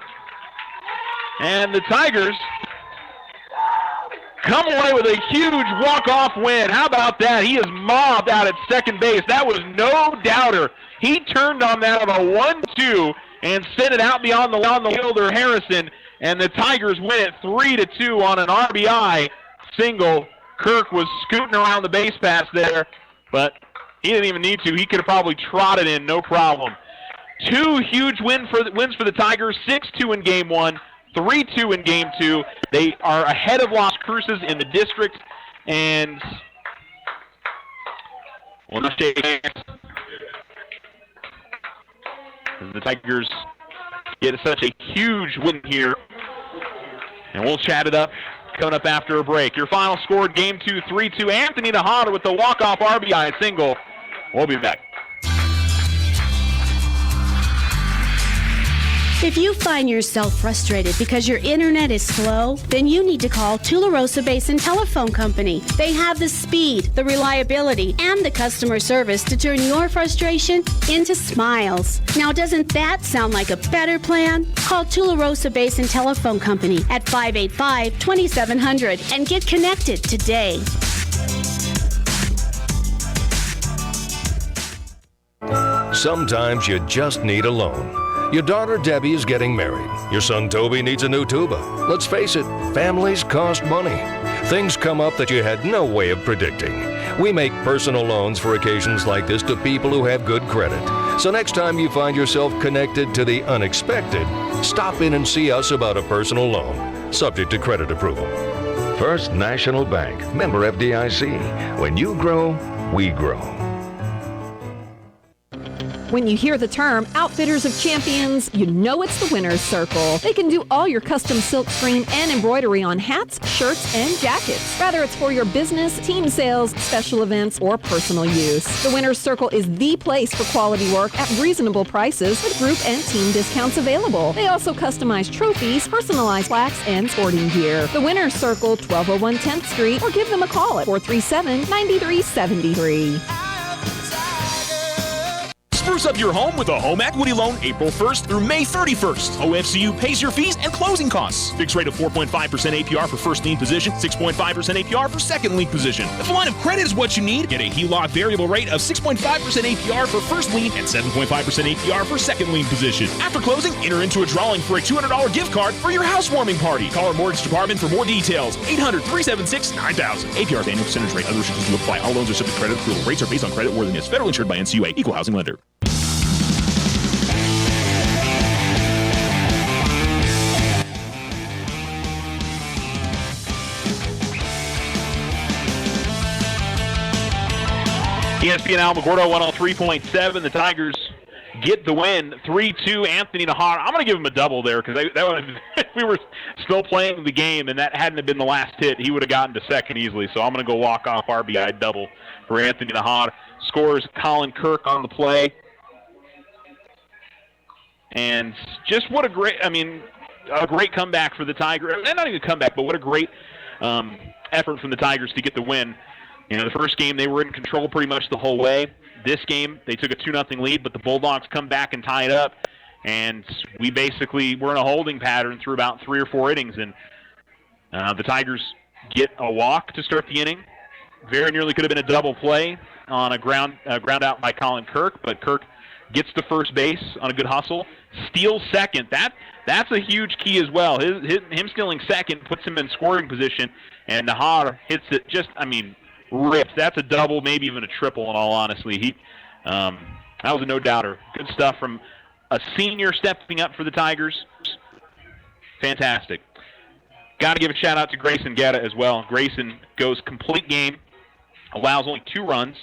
And the Tigers come away with a huge walk-off win. How about that? He is mobbed out at second base. That was no doubter. He turned on that on a 1-2 and sent it out beyond the fielder Harrison, and the Tigers win it 3-2 on an RBI single. Kirk was scooting around the base pass there, but he didn't even need to. He could have probably trotted in, no problem. 2 huge wins for the Tigers, 6-2 in Game 1, 3-2 in Game 2. They are ahead of Las Cruces in the district, and we'll not shake hands. The Tigers get such a huge win here. And we'll chat it up coming up after a break. Your final score, Game 2, 3-2. Anthony Nahada with the walk-off RBI single. We'll be back. If you find yourself frustrated because your internet is slow, then you need to call Tularosa Basin Telephone Company. They have the speed, the reliability, and the customer service to turn your frustration into smiles. Now, doesn't that sound like a better plan? Call Tularosa Basin Telephone Company at 585-2700 and get connected today. Sometimes you just need a loan. Your daughter Debbie is getting married. Your son Toby needs a new tuba. Let's face it, families cost money. Things come up that you had no way of predicting. We make personal loans for occasions like this to people who have good credit. So next time you find yourself connected to the unexpected, stop in and see us about a personal loan, subject to credit approval. First National Bank, member FDIC. When you grow, we grow. When you hear the term Outfitters of Champions, you know it's the Winner's Circle. They can do all your custom silk screen and embroidery on hats, shirts, and jackets. Whether it's for your business, team sales, special events, or personal use. The Winner's Circle is the place for quality work at reasonable prices with group and team discounts available. They also customize trophies, personalized plaques, and sporting gear. The Winner's Circle, 1201 10th Street, or give them a call at 437-9373. Spruce up your home with a home equity loan April 1st through May 31st. OFCU pays your fees and closing costs. Fixed rate of 4.5% APR for first lien position, 6.5% APR for second lien position. If a line of credit is what you need, get a HELOC variable rate of 6.5% APR for first lien and 7.5% APR for second lien position. After closing, enter into a drawing for a $200 gift card for your housewarming party. Call our mortgage department for more details. 800-376-9000. APR's annual percentage rate. Other restrictions do apply. All loans are subject to credit approval. Rates are based on credit worthiness. Federally insured by NCUA. Equal housing lender. ESPN Alamogordo 103.7. The Tigers get the win, 3-2. Anthony Nahar. I'm going to give him a double there because if we were still playing the game and that hadn't been the last hit, he would have gotten to second easily. So I'm going to go walk-off RBI double for Anthony Nahar. Scores Colin Kirk on the play. And just what a great comeback for the Tigers. Not even a comeback, but what a great effort from the Tigers to get the win. The first game they were in control pretty much the whole way. This game they took a 2-0 lead, but the Bulldogs come back and tie it up. And we basically were in a holding pattern through about 3 or 4 innings. And the Tigers get a walk to start the inning. Very nearly could have been a double play on a ground out by Colin Kirk, but Kirk gets to first base on a good hustle, steals second. That's a huge key as well. Him stealing second puts him in scoring position, and Nahar hits it rips. That's a double, maybe even a triple in all honesty. That was a no-doubter. Good stuff from a senior stepping up for the Tigers. Fantastic. Got to give a shout-out to Grayson Guetta as well. Grayson goes complete game, allows only 2 runs.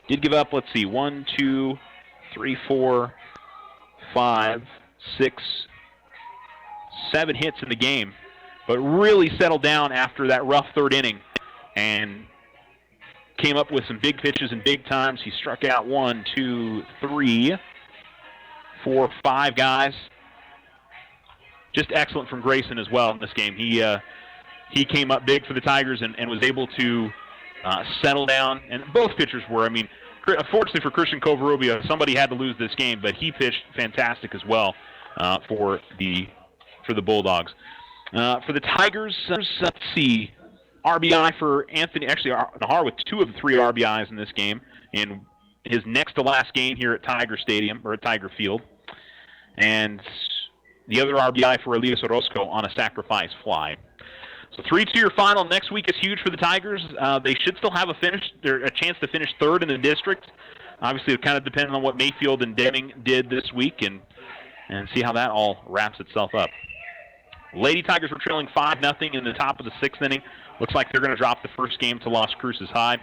Did give up, 1, 2, 3, 4, 5, 6, 7 hits in the game, but really settled down after that rough 3rd inning and came up with some big pitches and big times. He struck out 1, 2, 3, 4, 5 guys. Just excellent from Grayson as well in this game. He came up big for the Tigers and was able to settle down. And both pitchers were. Unfortunately for Christian Covarrubias, somebody had to lose this game, but he pitched fantastic as well for the Bulldogs. For the Tigers, let's see, RBI for Anthony. Actually, Nahar with 2 of the 3 RBIs in this game in his next to last game here at Tiger Stadium or at Tiger Field, and the other RBI for Elias Orozco on a sacrifice fly. So 3-2 your final. Next week is huge for the Tigers. They should still have a chance to finish 3rd in the district. Obviously, it kind of depends on what Mayfield and Deming did this week and see how that all wraps itself up. Lady Tigers were trailing 5-0 in the top of the 6th inning. Looks like they're going to drop the first game to Las Cruces High,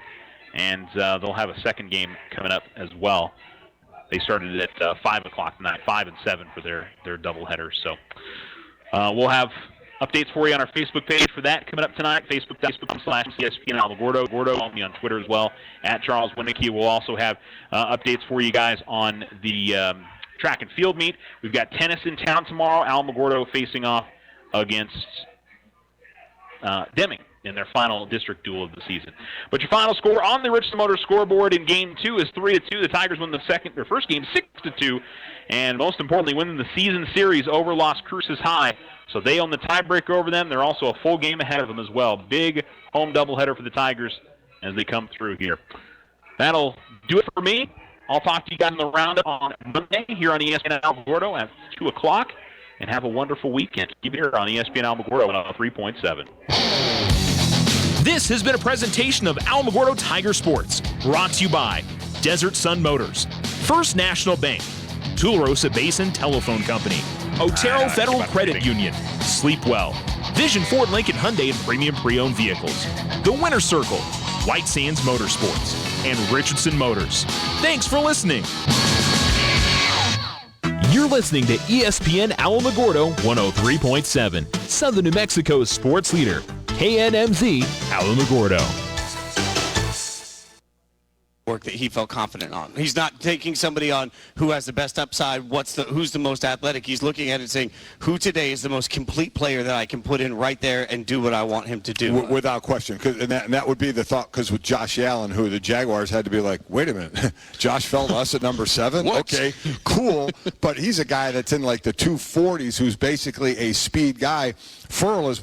and they'll have a second game coming up as well. They started at 5 o'clock tonight, 5 and 7 for their doubleheader. So we'll have updates for you on our Facebook page for that coming up tonight, Facebook.com/ESPN Alamogordo. Follow me on Twitter as well, at Charles Winnicke. We'll also have updates for you guys on the track and field meet. We've got tennis in town tomorrow. Alamogordo facing off against Deming in their final district duel of the season. But your final score on the Richland Motors scoreboard in Game 2 is 3-2. The Tigers win their first game 6-2, and most importantly, winning the season series over Las Cruces High. So they own the tiebreaker over them. They're also a full game ahead of them as well. Big home doubleheader for the Tigers as they come through here. That'll do it for me. I'll talk to you guys in the roundup on Monday here on ESPN Alamogordo at 2 o'clock. And have a wonderful weekend. Keep it here on ESPN Alamogordo on 3.7. This has been a presentation of Alamogordo Tiger Sports, brought to you by Desert Sun Motors, First National Bank, Tularosa Basin Telephone Company, Otero Federal Credit Union, Sleep Well, Vision Ford Lincoln Hyundai and Premium Pre-Owned Vehicles, The Winter Circle, White Sands Motorsports, and Richardson Motors. Thanks for listening. You're listening to ESPN Alamogordo 103.7, Southern New Mexico's sports leader, KNMZ Alamogordo. Work that he felt confident on. He's not taking somebody on who has the best upside, who's the most athletic. He's looking at it and saying, who today is the most complete player that I can put in right there and do what I want him to do. Without question. And that would be the thought, because with Josh Allen, who the Jaguars had to be like, wait a minute, Josh fell to us at number 7? Okay, cool. But he's a guy that's in like the 240s who's basically a speed guy. Furl is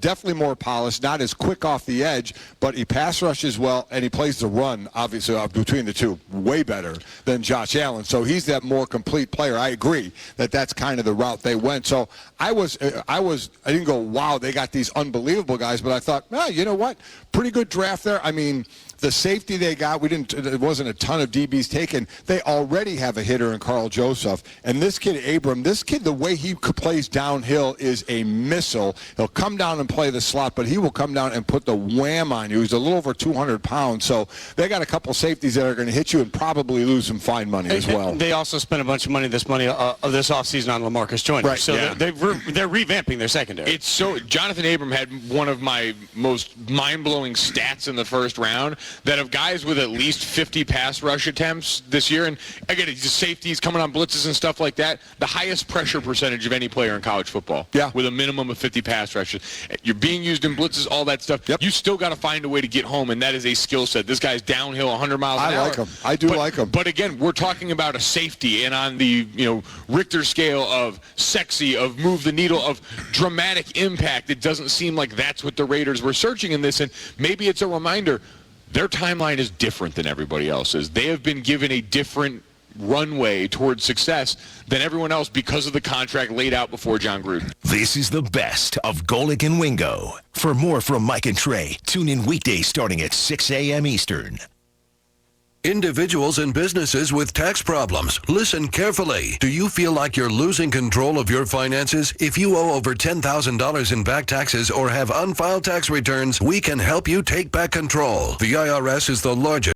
definitely more polished, not as quick off the edge, but he pass rushes well, and he plays the run, obviously, between the two, way better than Josh Allen. So he's that more complete player. I agree that that's kind of the route they went. So I didn't go, wow, they got these unbelievable guys, but I thought, you know what? Pretty good draft there. I mean, the safety they got, it wasn't a ton of DBs taken. They already have a hitter in Carl Joseph. And this kid, Abram, the way he plays downhill is a missile. He'll come down and play the slot, but he will come down and put the wham on you. He's a little over 200 pounds. So they got a couple safeties that are going to hit you and probably lose some fine money as well. They also spent a bunch of money this offseason on LaMarcus Joyner. Right. So they're revamping their secondary. It's so Jonathan Abram had one of my most mind-blowing stats in the first round that of guys with at least 50 pass rush attempts this year, and again, it's just safeties coming on blitzes and stuff like that, the highest pressure percentage of any player in college football. Yeah. With a minimum of 50 pass rushes. You're being used in blitzes, all that stuff. Yep. You still got to find a way to get home, and that is a skill set. This guy's downhill 100 miles an hour. I like him. I do like him. But again, we're talking about a safety, and on the Richter scale of sexy, of move the needle, of dramatic impact, it doesn't seem like that's what the Raiders were searching in this, and maybe it's a reminder their timeline is different than everybody else's. They have been given a different runway towards success than everyone else because of the contract laid out before John Gruden. This is the best of Golic and Wingo. For more from Mike and Trey, tune in weekdays starting at 6 a.m. Eastern. Individuals and businesses with tax problems, listen carefully. Do you feel like you're losing control of your finances? If you owe over $10,000 in back taxes or have unfiled tax returns, we can help you take back control. The IRS is the largest